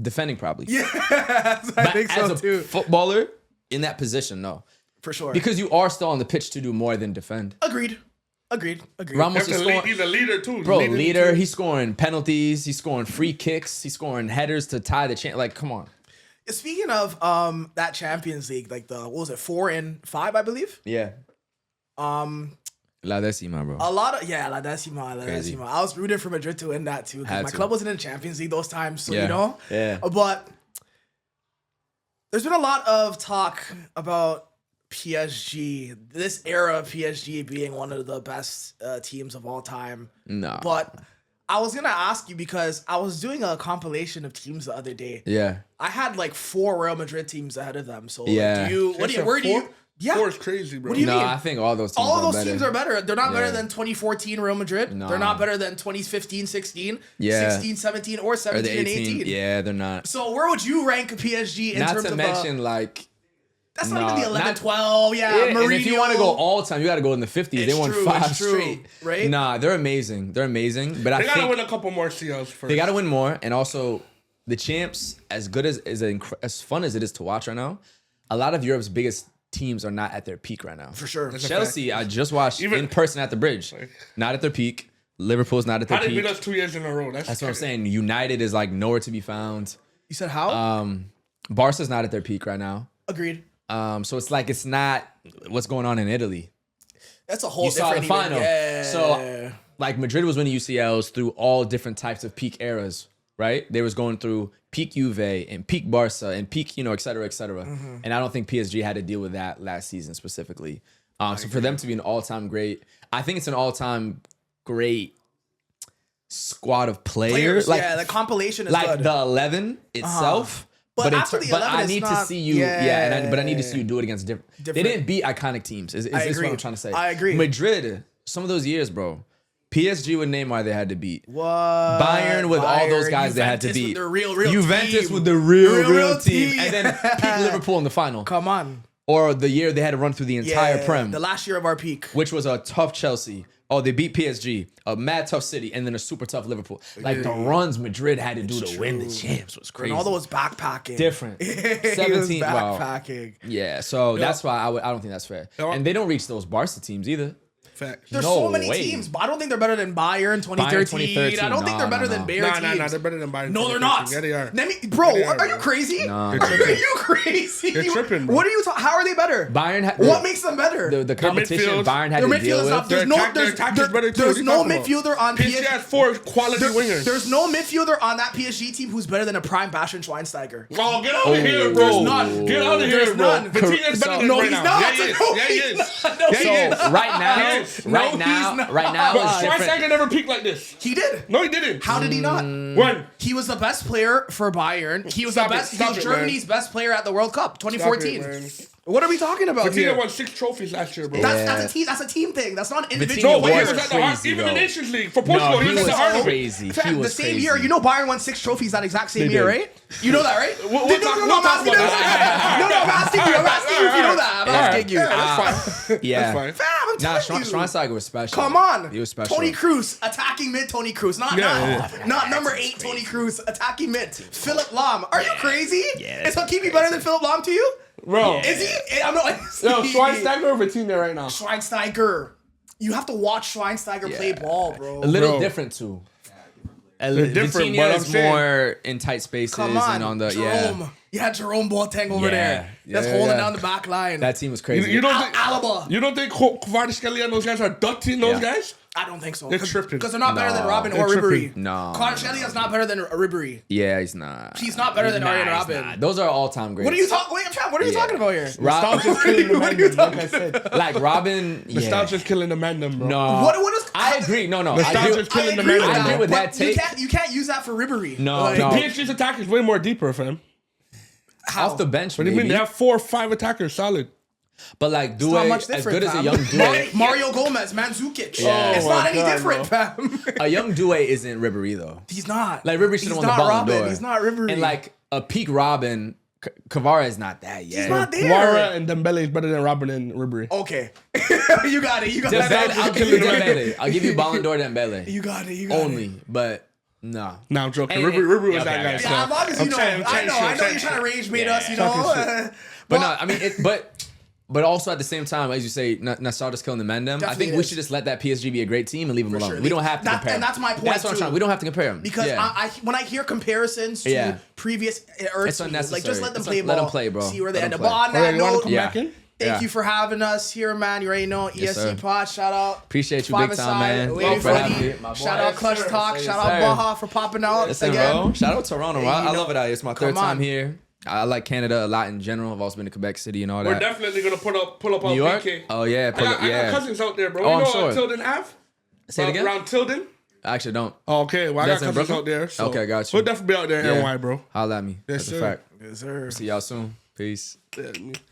Defending, probably. Yeah, I But think as so a too. footballer, in that position, no. For sure. Because you are still on the pitch to do more than defend. Agreed. Ramos is scoring. He's a leader too. Bro, Leading the leader. team. He's scoring penalties. He's scoring free kicks. He's scoring headers to tie the chance. Like, come on. Speaking of that Champions League, like the what was it, 4 and 5, I believe. Yeah. La Decima, bro. A lot of La Decima. Crazy. I was rooting for Madrid to win that too because Had my to. club wasn't in Champions League those times, so Yeah. you know. Yeah. But there's been a lot of talk about PSG, this era of PSG being one of the best teams of all time. No. But I was gonna ask you because I was doing a compilation of teams the other day. Yeah. I had like 4 Real Madrid teams ahead of them. So like, Yeah. where do you? Yeah. 4 is crazy, bro. What do you No, mean? I think all those teams All are of those better. teams are better. They're not better Yeah. than 2014 Real Madrid. No. They're not better than 2015, 16, Yeah. 16, 17, or Or 17 the and 18. 18. Yeah, they're not. So where would you rank PSG in Not terms to of mention, like, that's not even the 11, not- 12. Yeah, yeah, Mourinho. and if you want to go all time, you got to go in the 50s. They It's won true, 5 it's true, straight. right? Nah, they're amazing. They're amazing. But I They gotta think win a couple more CLs first. they got to win more. And also, the champs, as good as fun as it is to watch right now, a lot of Europe's biggest teams are not at their peak right now. For sure. That's a Chelsea, I just watched Even- in person at the Bridge. Not at their peak. Liverpool's not at their How they beat peak. us 2 years in a row? That's what I'm saying. United is like nowhere to be found. You said how? Barca's not at their peak right now. Agreed. So it's like it's not what's going on in Italy. That's a whole You saw different the final. Yeah. So like Madrid was winning UCLs through all different types of peak eras, right? They was going through peak Juve and peak Barca and peak, et cetera, et cetera. Mm-hmm. And I don't think PSG had to deal with that last season specifically. So for them to be an all-time great, I think it's an all-time great squad of players. Like, yeah, the compilation is like good. the 11 itself. But in after the but 11, I it's need to not- see you, but I need to see you do it against different. They Different. didn't beat iconic teams. Is this agree. what I'm trying to say? I agree. Madrid, some of those years, bro. PSG with Neymar, they had to beat. What? Bayern with all those guys they had to Juventus beat. with the real Juventus team. with the real real team. team. And then peak Liverpool in the final. Come on. Or the year they had to run through the entire Prem, The last year of our peak. which was a tough Chelsea. Oh, they beat PSG, a mad tough City, and then a super tough Liverpool. Like the runs Madrid had to do to win the champs was crazy. Ronaldo was backpacking. Different. He was 17. Wow. backpacking. Yeah, so that's why I don't think that's fair. And they don't reach those Barca teams either. Facts. There's No so many way. teams, but I don't think they're better than Bayern 2013. I don't think they're better than Bayern teams. Nah, they're better than Bayern. No, they're not. Yeah, they are. Bro, Yeah, they are, are you bro. crazy? Nah, Are you crazy? They're tripping, bro. What are you talking? How are they better? Bayern had What makes them better? the competition midfield- Bayern had Their to midfield deal is not. with. There's no. Their There's attack is better too. there's What no are you talking midfielder on PSG PSG. has 4 quality wingers. There's no midfielder on that PSG team who's better than a prime Bastian Schweinsteiger. Oh, get out of here, bro. There's none. Get out of here, There's bro. none. Vitinha's better than No, right he's now. not. Yeah, he is. No, Yeah, he he's is. not. No, Yeah, he he is. is. So right now, Yes. No, right he's now, not. right now, But it's different. Schweinsteiger never peaked like this. He did. No, he didn't. How did he not? When? He was the best player for Bayern. He was Stop the it, best. He stop was it, Germany's best player at the World Cup 2014. Stop it, man. What are we talking about Vitinha here? won 6 trophies last year, bro. That's a team. That's a team thing. That's not an Vitinha individual. No, but he was was at the heart. crazy, Even the though. Nations League for Portugal, No, he he was at the was heart of it. crazy. Fam, He the was same crazy. year, you know Bayern won 6 trophies that exact same year, right? You know that, right? We'll No, talk- no, we'll I'm talk asking about you. that. No, I'm asking you. I'm asking you if you know that. I'm asking you. That's fine. Yeah. That's fine. Fam, I'm Nah, telling you. Schweinsteiger was special. Come on. He was special. Tony Cruz, attacking mid Tony Cruz. Not number 8 Tony Cruz, attacking mid. Philip Lahm. Are you crazy? Yeah, Is Hakimi better than Philip Lahm to you? Bro. Is he? I'm not. Yo, Schweinsteiger or Vitinha right now? Schweinsteiger. You have to watch Schweinsteiger play ball, bro. A little Bro. different too. They're different, but I'm is saying- more in tight spaces Come on, and on the Jerome. You had Jerome Boateng over there. That's holding down the back line. That team was crazy. You don't think Alaba. You don't think Kvaratskhelia and those guys are dirty? Those guys? I don't think so. They're tripping. Because they're not better than No. Robin They're or Ribery. tripping. No. Kvaratskhelia is not better than Ribery. Yeah, he's not. He's not better than Arjen he's Robben. not. Those are all-time greats. What are you talking? Wait, What are you talking about here? Nostalgia's killing the What are you Mandem, like I talking said. Like Robin, yeah. Nostalgia's killing the Mandem, bro. No. What is? I agree. No. I Nostalgia's agree. killing the agree with Mandem. I agree that. with But that take. You can't use that for Ribery. No, Like, no. PSG's attack is way more deeper, fam. How? Off the bench, What do you mean? maybe. They have 4 or 5 attackers solid. But like It's not Doué, much as different, good as a fam. young Doué, Mario Gomez, Mandzukic. Yeah. It's Oh not my any God, different, fam. a young Doué isn't Ribery though. He's not. Like Ribery should have He's won the not Ballon Robin. d'Or. He's not Ribery. And like a peak Robin, Kvara is not that yet. He's not there. Kvara and Dembele is better than Robin and Ribery. Okay. You got it. You got Dembele, it. I'll give you Dembele. I'll give you Ballon d'Or Dembele. You got it. You got it. Only, but no. Nah, I'm joking. And- Ribery was okay, that guy. okay. so- Yeah, as long as you know. I know you're trying to rage bait us, you know. But no, I mean, but also at the same time, as you say, Nostalgia's killing the Mandem. I Definitely think we is. should just let that PSG be a great team and leave them alone. sure. We don't have to That- compare. and that's my point, That's what I'm too. trying. We don't have to compare them Because I when I hear comparisons to Yeah. previous, it irks me. Like, just unnecessary. let them It's play let ball. them play, bro. See where they Let end them up. play. On Oh, that you want to note, come back in? thank you for having us here, man. You already know Yes, ESC sir. Pod. Shout out. Appreciate you big 5ASIDE, time, man. Wavy Thank you for having Footy. me, my boy. Shout out Yes, Clutch sir. Talk. Yes, Shout sir. out Baja for popping out Listen, again. bro. Shout out Toronto. Hey, I you love know- it out here. It's my third Come time on. here. I like Canada a lot in general. I've also been to Quebec City and all We're that. definitely going to pull up New on York? BK. Oh, yeah. I got cousins out there, bro. Oh, You I'm know sure. what Tilden have? Say it again? Around Tilden? I actually don't. Oh, okay. Well, I That's got in cousins Brooklyn? out there. So Okay, got you. We'll definitely be out there in Yeah. NY, bro. Holla at me. Yes, That's sir. a fact. Yes, sir. See y'all soon. Peace. Yeah,